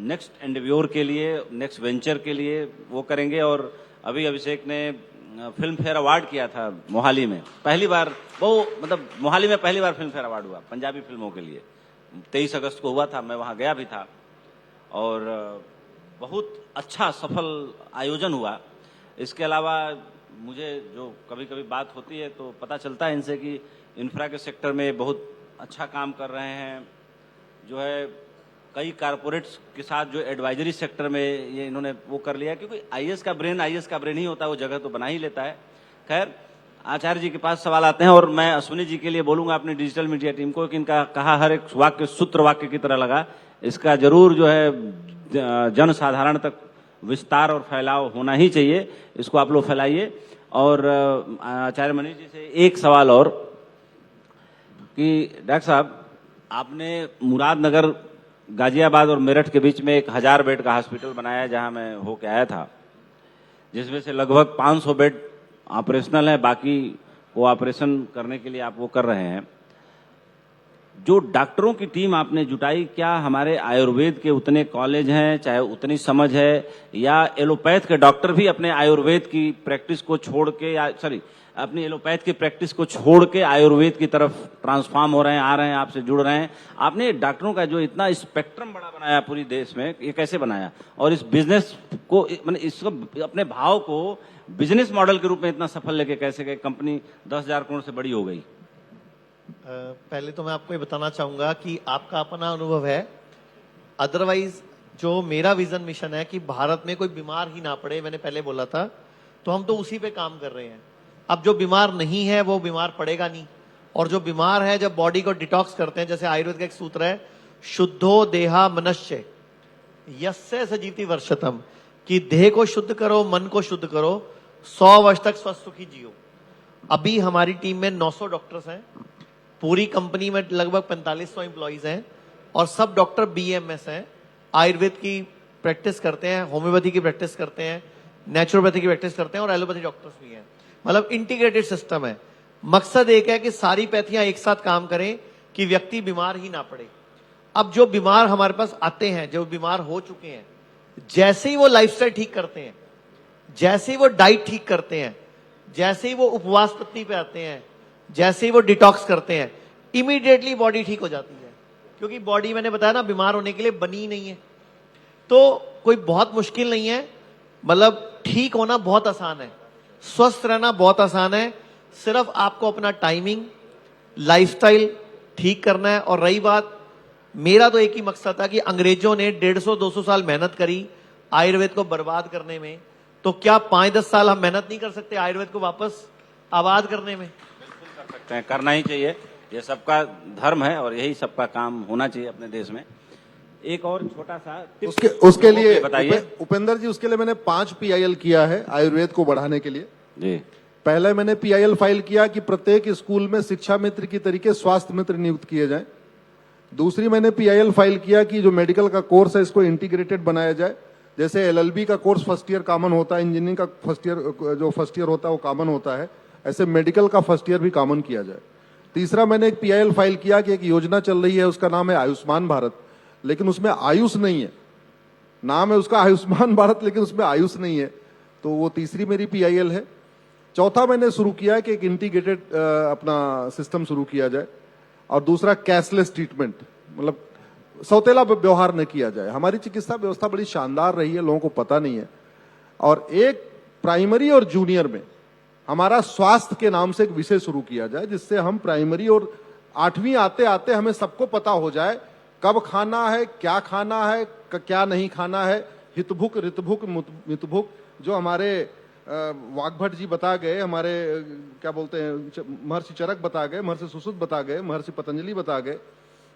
नेक्स्ट एंडेव्योर के लिए, नेक्स्ट वेंचर के लिए वो करेंगे। और अभी अभिषेक ने फिल्म फेयर अवार्ड किया था मोहाली में, पहली बार, वो मतलब मोहाली में पहली बार फिल्म फेयर अवार्ड हुआ पंजाबी फिल्मों के लिए। 23 अगस्त को हुआ था, मैं वहाँ गया भी था, और बहुत अच्छा सफल आयोजन हुआ। इसके अलावा मुझे जो कभी कभी बात होती है तो पता चलता है इनसे कि इंफ्रा के सेक्टर में बहुत अच्छा काम कर रहे हैं। जो है कई कारपोरेट्स के साथ जो एडवाइजरी सेक्टर में ये इन्होंने वो कर लिया, क्योंकि आईएएस का ब्रेन ही होता है, वो जगह तो बना ही लेता है। खैर, आचार्य जी के पास सवाल आते हैं, और मैं अश्विनी जी के लिए बोलूंगा अपनी डिजिटल मीडिया टीम को कि इनका कहा हर एक वाक्य सूत्र वाक्य की तरह लगा, इसका जरूर जो है जन साधारण तक विस्तार और फैलाव होना ही चाहिए। इसको आप लोग फैलाइए। और आचार्य मनीष जी से एक सवाल और कि डॉक्टर साहब, आपने मुरादनगर, गाजियाबाद और मेरठ के बीच में एक 1000 बेड का हॉस्पिटल बनाया है, जहां मैं होके आया था, जिसमें से लगभग 500 बेड ऑपरेशनल है, बाकी वो ऑपरेशन करने के लिए आप वो कर रहे हैं। जो डॉक्टरों की टीम आपने जुटाई, क्या हमारे आयुर्वेद के उतने कॉलेज हैं, चाहे उतनी समझ है, या एलोपैथ के डॉक्टर भी अपने आयुर्वेद की प्रैक्टिस को छोड़ के, अपनी एलोपैथ की प्रैक्टिस को छोड़ के आयुर्वेद की तरफ ट्रांसफॉर्म हो रहे हैं, आ रहे हैं, आपसे जुड़ रहे हैं? आपने डॉक्टरों का जो इतना स्पेक्ट्रम बड़ा बनाया पूरी देश में, ये कैसे बनाया? और इस बिजनेस को, मैंने इसको, अपने भाव को बिजनेस मॉडल के रूप में इतना सफल लेके कैसे गए? कंपनी 10,000 करोड़ से बड़ी हो गई। पहले तो मैं आपको ये बताना चाहूंगा कि आपका अपना अनुभव है, अदरवाइज जो मेरा विजन मिशन है कि भारत में कोई बीमार ही ना पड़े, मैंने पहले बोला था, तो हम तो उसी पे काम कर रहे हैं। अब जो बीमार नहीं है वो बीमार पड़ेगा नहीं, और जो बीमार है जब बॉडी को डिटॉक्स करते हैं, जैसे आयुर्वेद का एक सूत्र है, शुद्धो देहा मनश्य यस्य सजीति वर्षतम, कि देह को शुद्ध करो, मन को शुद्ध करो, 100 वर्ष तक स्वस्थ सुखी जियो। अभी हमारी टीम में 900 डॉक्टर्स हैं, पूरी कंपनी में लगभग 4500 एम्प्लॉइज हैं, और सब डॉक्टर बीएमएस हैं, आयुर्वेद की प्रैक्टिस करते हैं, होम्योपैथी की प्रैक्टिस करते हैं, नेचुरोपैथी की प्रैक्टिस करते हैं, और एलोपैथी डॉक्टर्स भी हैं। मतलब इंटीग्रेटेड सिस्टम है। मकसद एक है कि सारी पैथियां एक साथ काम करें कि व्यक्ति बीमार ही ना पड़े। अब जो बीमार हमारे पास आते हैं, जो बीमार हो चुके हैं, जैसे ही वो लाइफस्टाइल ठीक करते हैं, जैसे ही वो डाइट ठीक करते हैं, जैसे ही वो उपवास पत्ती पे आते हैं, जैसे ही वो डिटॉक्स करते हैं, इमीडिएटली बॉडी ठीक हो जाती है। क्योंकि बॉडी, मैंने बताया ना, बीमार होने के लिए बनी नहीं है। तो कोई बहुत मुश्किल नहीं है, मतलब ठीक होना बहुत आसान है, स्वस्थ रहना बहुत आसान है। सिर्फ आपको अपना टाइमिंग, लाइफस्टाइल ठीक करना है। और रही बात, मेरा तो एक ही मकसद था कि अंग्रेजों ने 150-200 साल मेहनत करी आयुर्वेद को बर्बाद करने में, तो क्या 5-10 साल हम मेहनत नहीं कर सकते आयुर्वेद को वापस आबाद करने में? कर सकते हैं, करना ही चाहिए। ये सबका धर्म है और यही सबका काम होना चाहिए अपने देश में। एक और छोटा सा उसके लिए बताइए उपेंद्र जी, उसके लिए मैंने 5 PIL किया है आयुर्वेद को बढ़ाने के लिए जी। पहले मैंने PIL फाइल किया कि प्रत्येक स्कूल में शिक्षा मित्र की तरीके स्वास्थ्य मित्र नियुक्त किए जाएं। दूसरी मैंने PIL फाइल किया कि जो मेडिकल का कोर्स है इसको इंटीग्रेटेड बनाया जाए। जैसे LLB का कोर्स फर्स्ट ईयर कॉमन होता है, इंजीनियरिंग का फर्स्ट ईयर होता है वो कॉमन होता है, ऐसे मेडिकल का फर्स्ट ईयर भी कॉमन किया जाए। तीसरा मैंने एक PIL फाइल किया कि एक योजना चल रही है, उसका नाम है आयुष्मान भारत, लेकिन उसमें आयुष नहीं है। नाम है उसका आयुष्मान भारत, लेकिन उसमें आयुष नहीं है, तो वो तीसरी मेरी PIL है। चौथा मैंने शुरू किया कि एक इंटीग्रेटेड अपना सिस्टम शुरू किया जाए। और दूसरा कैशलेस ट्रीटमेंट, मतलब सौतेला व्यवहार न किया जाए। हमारी चिकित्सा व्यवस्था बड़ी शानदार रही है, लोगों को पता नहीं है। और एक प्राइमरी और जूनियर में हमारा स्वास्थ्य के नाम से एक विषय शुरू किया जाए, जिससे हम प्राइमरी और 8वीं आते आते हमें सबको पता हो जाए कब खाना है, क्या खाना है, क्या नहीं खाना है। हितभुक, ऋतभुक, मितभुक, जो हमारे वाग्भट जी बता गए, हमारे क्या बोलते हैं, महर्षि चरक बता गए, महर्षि सुश्रुत बता गए, महर्षि पतंजलि बता गए,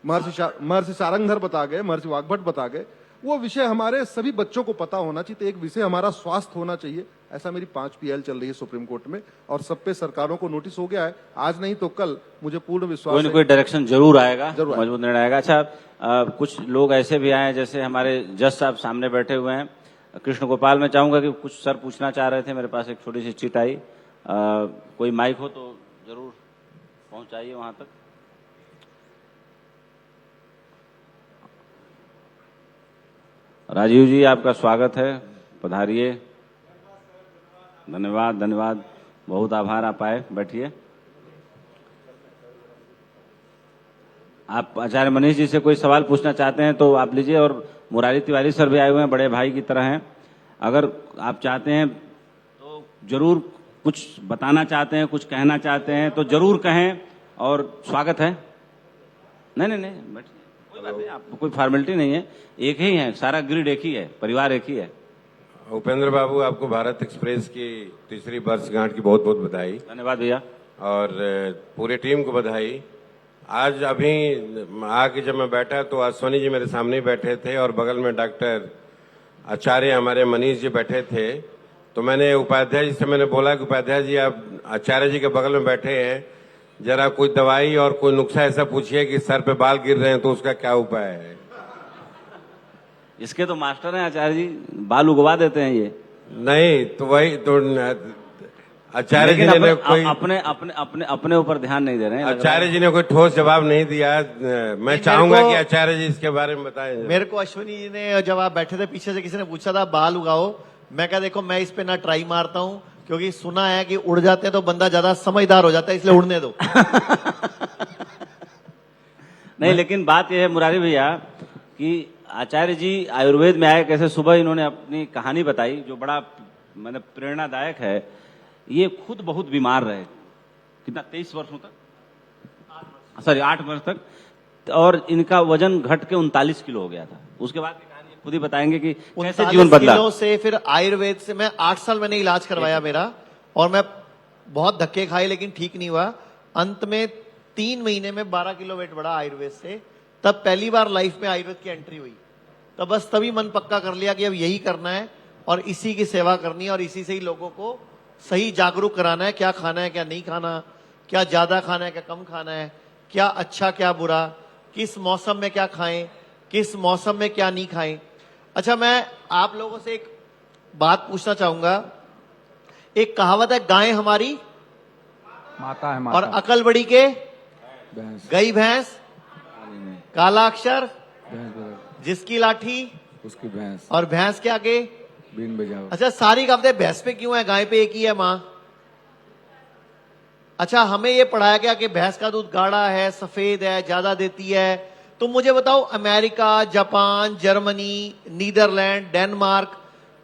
महर्षि सारंगधर बता गए, महर्षि वाग्भट बता गए। वो विषय हमारे सभी बच्चों को पता होना चाहिए। तो एक विषय हमारा स्वास्थ्य होना चाहिए। ऐसा मेरी 5 PIL चल रही है सुप्रीम कोर्ट में, और सब पे सरकारों को नोटिस हो गया है। आज नहीं तो कल मुझे पूर्ण विश्वास कोई न कोई डायरेक्शन जरूर आएगा, मजबूत निर्णय आएगा। अच्छा, कुछ लोग ऐसे भी आए, जैसे हमारे जज साहब सामने बैठे हुए हैं, कृष्ण गोपाल। मैं चाहूंगा कि कुछ सर पूछना चाह रहे थे, मेरे पास एक छोटी सी चिट आई। कोई माइक हो तो जरूर पहुंचाइए वहां तक। राजीव जी, आपका स्वागत है, पधारिए। धन्यवाद, धन्यवाद, बहुत आभार, आप आए, बैठिए। आप आचार्य मनीष जी से कोई सवाल पूछना चाहते हैं तो आप लीजिए। और मुरारी तिवारी सर भी आए हुए हैं, बड़े भाई की तरह हैं। अगर आप चाहते हैं तो जरूर कुछ बताना चाहते हैं, कुछ कहना चाहते हैं तो जरूर कहें, और स्वागत है। नहीं, बैठिए, कोई बात नहीं, आपको कोई फॉर्मेलिटी नहीं है, एक ही है, सारा ग्रिड एक ही है, परिवार एक ही है। उपेंद्र बाबू, आपको भारत एक्सप्रेस की 3री वर्षगांठ की बहुत बहुत बधाई। धन्यवाद भैया। और पूरी टीम को बधाई। आज अभी आके जब मैं बैठा तो अश्वनी जी मेरे सामने ही बैठे थे, और बगल में डॉक्टर आचार्य हमारे मनीष जी बैठे थे। तो मैंने उपाध्याय जी से मैंने बोला कि उपाध्याय जी, आप आचार्य जी के बगल में बैठे हैं, जरा कोई दवाई और कोई नुस्खा ऐसा पूछिए कि सर पे बाल गिर रहे हैं तो उसका क्या उपाय है। इसके तो मास्टर हैं आचार्य जी, बाल उगवा देते हैं ये। नहीं तो वही तो आचार्य जी ने कोई अपने ऊपर ध्यान नहीं दे रहे हैं। आचार्य जी ने कोई ठोस जवाब नहीं दिया। मैं चाहूंगा कि आचार्य जी इसके बारे में बताएं। मेरे को अश्विनी जी ने, जब आप बैठे थे पीछे से किसी ने पूछा था बाल उगाओ, मैं कहा देखो मैं इस पे ना ट्राई मारता हूं, क्योंकि सुना है कि उड़ जाते हैं तो बंदा ज्यादा समझदार हो जाता है, इसलिए उड़ने दो। नहीं, लेकिन बात यह है मुरारी भैया कि आचार्य जी आयुर्वेद में आए कैसे। सुबह इन्होंने अपनी कहानी बताई जो बड़ा मैंने प्रेरणादायक है। ये खुद बहुत बीमार रहे, कितना 23 वर्षों तक, सॉरी 8 वर्ष तक, और इनका वजन घट के 39 किलो हो गया था। उसके बाद की कहानी खुद ही बताएंगे कि कैसे जीवन बदला। किलो से फिर आयुर्वेद से मैं 8 साल मैंने इलाज करवाया मेरा, और मैं बहुत धक्के खाए लेकिन ठीक नहीं हुआ। अंत में 3 महीने में 12 किलो वेट बढ़ा आयुर्वेद से। तब पहली बार लाइफ में आयुर्वेद की एंट्री हुई। तब बस तभी मन पक्का कर लिया कि अब यही करना है और इसी की सेवा करनी है, और इसी से ही लोगों को सही जागरूक कराना है, क्या खाना है, क्या नहीं खाना, क्या ज्यादा खाना है, क्या कम खाना है, क्या अच्छा क्या बुरा, किस मौसम में क्या खाएं, किस मौसम में क्या नहीं खाएं। अच्छा, मैं आप लोगों से एक बात पूछना चाहूंगा। एक कहावत है, गाय हमारी माता है और माता। अकल बड़ी के भैंस। गई भैंस, काला अक्षर भैंस बराबर। जिसकी लाठी उसकी भैंस। और भैंस के आगे। बीन बजाओ। अच्छा, सारी कहावतें भैंस पे क्यों है, गाय पे एक ही है माँ? अच्छा, हमें ये पढ़ाया गया कि भैंस का दूध गाढ़ा है, सफेद है, ज्यादा देती है। तो मुझे बताओ, America, Japan, Germany, Netherland, Denmark,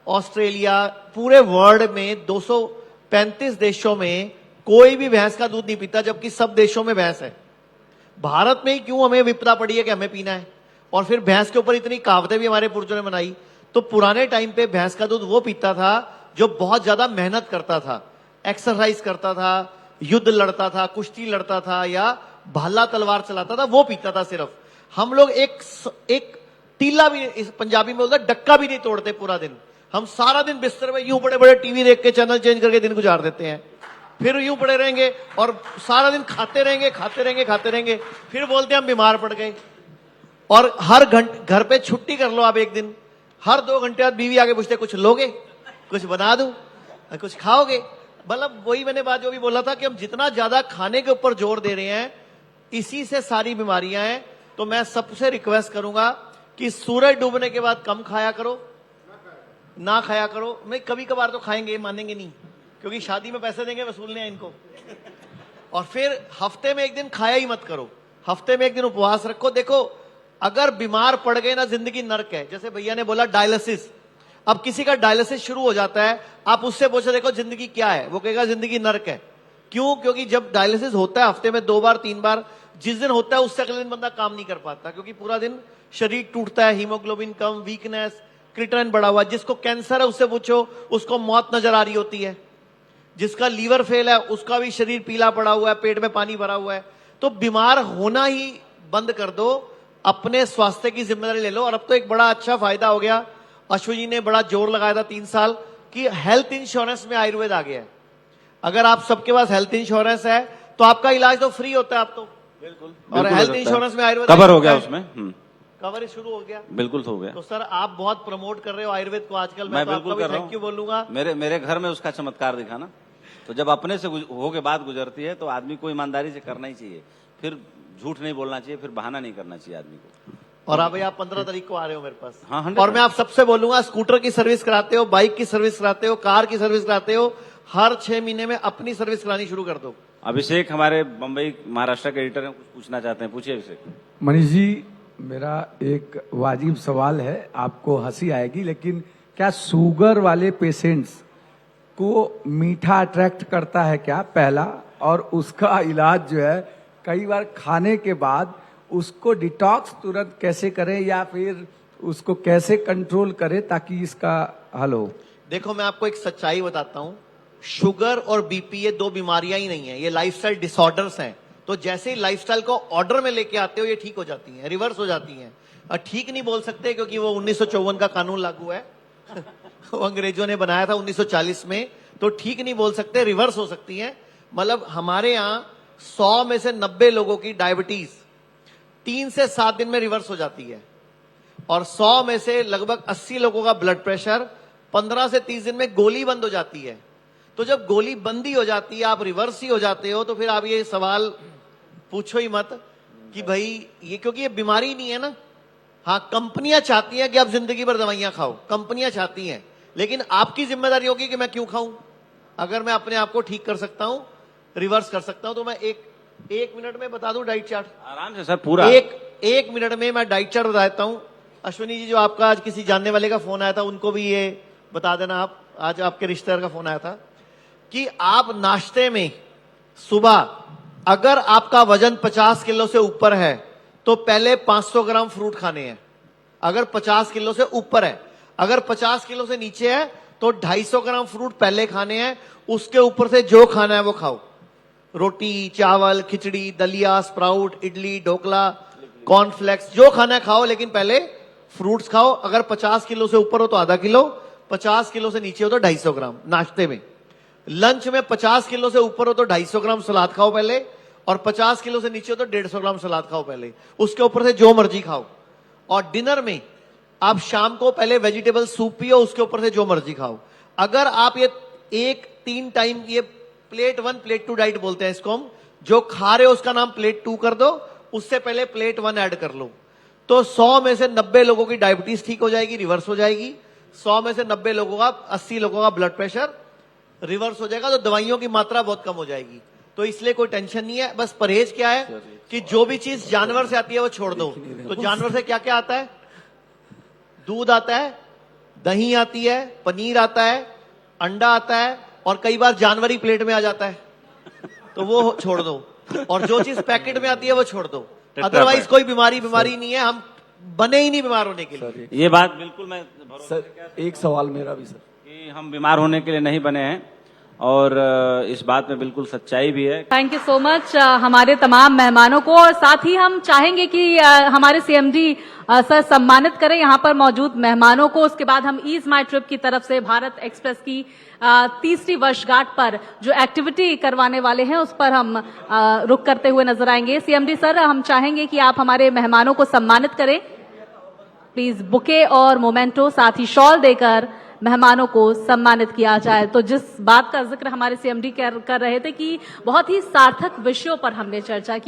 Australia, पूरे वर्ल्ड में 235 देशों में कोई भी भैंस का दूध नहीं पीता, जबकि सब देशों में भैंस है। भारत में ही क्यों हमें विपदा पड़ी है कि हमें पीना है? और फिर भैंस के ऊपर इतनी कहावतें भी हमारे पूर्वजों ने बनाई। तो पुराने टाइम पे भैंस का दूध वो पीता था जो बहुत ज्यादा मेहनत करता था, एक्सरसाइज करता था, युद्ध लड़ता था, कुश्ती लड़ता था, या भाला तलवार चलाता था, वो पीता था सिर्फ। हम लोग एक टीला भी, इस पंजाबी में बोलता डक्का भी नहीं तोड़ते पूरा दिन। हम सारा दिन बिस्तर में यूं बड़े बड़े टीवी देख के चैनल चेंज करके दिन गुजार देते हैं, फिर यूं पड़े रहेंगे और सारा दिन खाते रहेंगे, खाते रहेंगे, खाते रहेंगे, फिर बोलते हैं हम बीमार पड़ गए। और हर घर पे छुट्टी कर लो आप एक दिन, हर 2 घंटे बाद बीवी आगे पूछते कुछ लोगे, कुछ बना दूं, कुछ खाओगे? मतलब वही मैंने बात जो भी बोला था कि हम जितना ज्यादा खाने के ऊपर जोर दे रहे हैं, इसी से सारी बीमारियां हैं। तो मैं सबसे रिक्वेस्ट करूंगा कि सूरज डूबने के बाद कम खाया करो, ना खाया करो। मैं कभी कभार तो खाएंगे, मानेंगे नहीं, क्योंकि शादी में पैसे देंगे, वसूलने हैं इनको। और फिर हफ्ते में एक दिन खाया ही मत करो, हफ्ते में एक दिन उपवास रखो। देखो, अगर बीमार पड़ गए ना, जिंदगी नर्क है। जैसे भैया ने बोला डायलिसिस, अब किसी का डायलिसिस शुरू हो जाता है, आप उससे पूछो देखो जिंदगी क्या है, वो कहेगा जिंदगी नर्क है। क्यों? क्योंकि जब डायलिसिस होता है हफ्ते में 2 बार 3 बार, जिस दिन होता है उससे अगले दिन बंदा काम नहीं कर पाता, क्योंकि पूरा दिन शरीर टूटता है, हीमोग्लोबिन कम, वीकनेस, क्रिएटिनिन बढ़ा हुआ। जिसको कैंसर है उससे पूछो, उसको मौत नजर आ रही होती है। जिसका लीवर फेल है उसका भी शरीर पीला पड़ा हुआ है, पेट में पानी भरा हुआ है। तो बीमार होना ही बंद कर दो, अपने स्वास्थ्य की जिम्मेदारी ले लो। और अब तो एक बड़ा अच्छा फायदा हो गया, अश्विनी ने बड़ा जोर लगाया था 3 साल कि हेल्थ इंश्योरेंस में आयुर्वेद आ गया है। अगर आप सबके पास हेल्थ इंश्योरेंस है तो आपका इलाज तो फ्री होता है आप तो। बिल्कुल। और हेल्थ इंश्योरेंस में आयुर्वेद कवर हो गया, उसमें कवर शुरू हो गया। बिल्कुल हो गया। तो सर, आप बहुत प्रमोट कर रहे हो आयुर्वेद को आजकल। मैं तो बिल्कुल कर रहा हूं। थैंक यू बोलूंगा। मेरे घर में उसका चमत्कार दिखा ना, तो जब अपने से हो के बात गुजरती है तो आदमी को ईमानदारी से करना ही चाहिए, फिर झूठ नहीं बोलना चाहिए, फिर बहाना नहीं करना चाहिए आदमी को। और आप 15 तारीख को आ रहे हो मेरे पास। हाँ, 100%। और मैं आप सबसे बोलूंगा, स्कूटर की सर्विस कराते हो, बाइक की सर्विस कराते हो, कार की सर्विस कराते हो, हर 6 महीने में अपनी सर्विस करानी शुरू कर दो। अभिषेक हमारे बंबई महाराष्ट्र के एडिटर हैं, कुछ पूछना चाहते हैं, पूछिए अभिषेक। मनीष जी, मेरा एक वाजिब सवाल है, आपको हंसी आएगी, लेकिन क्या शुगर वाले पेशेंट्स को मीठा अट्रैक्ट करता है क्या, पहला? और उसका इलाज जो है, कई बार खाने के बाद उसको डिटॉक्स तुरंत कैसे करें, या फिर उसको कैसे कंट्रोल करें ताकि इसका हल हो? देखो, मैं आपको एक सच्चाई बताता हूं, शुगर और बीपी ये 2 बीमारियां ही नहीं है, ये लाइफस्टाइल डिसऑर्डर्स हैं। तो जैसे ही लाइफस्टाइल को ऑर्डर में लेके आते हो, ये ठीक हो जाती हैं, रिवर्स हो जाती हैं। और ठीक नहीं बोल सकते क्योंकि वो 1954 का कानून लागू है वो अंग्रेजों ने बनाया था 1940 में, तो ठीक नहीं बोल सकते, रिवर्स हो सकती है। मतलब हमारे यहाँ 100 में से 90 लोगों की डायबिटीज 3 से 7 दिन में रिवर्स हो जाती है, और 100 में से लगभग 80 लोगों का ब्लड प्रेशर 15 से 30 दिन में गोली बंद हो जाती है। तो जब गोली बंदी हो जाती है, आप रिवर्स ही हो जाते हो, तो फिर आप ये सवाल पूछो ही मत कि भाई ये, क्योंकि ये बीमारी नहीं है ना। हाँ, कंपनियां चाहती हैं कि आप जिंदगी भर दवाइयां खाओ, कंपनियां चाहती हैं, लेकिन आपकी जिम्मेदारी होगी कि मैं क्यों खाऊं। अगर मैं अपने आप को ठीक कर सकता हूं, रिवर्स कर सकता हूं, तो मैं एक मिनट में बता दूं डाइट चार्ट। आराम से सर, पूरा एक मिनट में मैं डाइट चार्ट बता देता हूं। अश्विनी जी, जो आपका आज किसी जानने वाले का फोन आया था, उनको भी ये बता देना आप, आज आपके रिश्तेदार का फोन आया था कि आप नाश्ते में सुबह अगर आपका वजन 50 किलो से ऊपर है तो पहले 500 ग्राम फ्रूट खाने हैं, अगर 50 किलो से ऊपर है। अगर 50 किलो से नीचे है तो 250 ग्राम फ्रूट पहले खाने हैं, उसके ऊपर से जो खाना है वो खाओ। रोटी, चावल, खिचड़ी, दलिया, स्प्राउट, इडली, ढोकला, कॉर्नफ्लेक्स, जो खाना है खाओ, लेकिन पहले फ्रूट्स खाओ। अगर 50 किलो से ऊपर हो तो आधा किलो, 50 किलो से नीचे हो तो 250 ग्राम नाश्ते में। लंच में 50 किलो से ऊपर हो तो 250 ग्राम सलाद खाओ पहले, और 50 किलो से नीचे हो तो 150 ग्राम सलाद खाओ पहले, उसके ऊपर से जो मर्जी खाओ। और डिनर में आप शाम को पहले वेजिटेबल सूप पियो, उसके ऊपर से जो मर्जी खाओ। अगर आप ये 3 टाइम ये प्लेट 1 प्लेट 2 डाइट बोलते हैं इसको हम। जो खा रहे हो उसका नाम प्लेट 2 कर दो, उससे पहले प्लेट 1 ऐड कर लो, तो 100 में से 90 लोगों की डायबिटीज ठीक हो जाएगी, रिवर्स हो जाएगी। 100 में से 90 लोगों का, 80 लोगों का ब्लड प्रेशर रिवर्स हो जाएगा। तो दवाइयों की मात्रा बहुत कम हो जाएगी। तो इसलिए कोई टेंशन नहीं है। बस परहेज क्या है कि जो भी चीज जानवर से आती है वो छोड़ दो। तो जानवर से क्या क्या आता है? दूध आता है, दही आती है, पनीर आता है, अंडा आता है, और कई बार जानवर ही प्लेट में आ जाता है, तो वो छोड़ दो। और जो चीज पैकेट में आती है वो छोड़ दो। अदरवाइज कोई बीमारी नहीं है, हम बने ही नहीं बीमार होने के लिए। ये बात बिल्कुल मैं सर एक सवाल मेरा भी सर, कि हम बीमार होने के लिए नहीं बने हैं, और इस बात में बिल्कुल सच्चाई भी है। थैंक यू सो मच हमारे तमाम मेहमानों को, और साथ ही हम चाहेंगे कि हमारे सीएमडी सर सम्मानित करें यहाँ पर मौजूद मेहमानों को। उसके बाद हम ईज माई ट्रिप की तरफ से भारत एक्सप्रेस की तीसरी वर्षगांठ पर जो एक्टिविटी करवाने वाले हैं उस पर हम रुक करते हुए नजर आएंगे। सीएमडी सर, हम चाहेंगे कि आप हमारे मेहमानों को सम्मानित करें। प्लीज बुके और मोमेंटो साथ ही शॉल देकर मेहमानों को सम्मानित किया जाए। तो जिस बात का जिक्र हमारे सीएमडी कर रहे थे कि बहुत ही सार्थक विषयों पर हमने चर्चा की।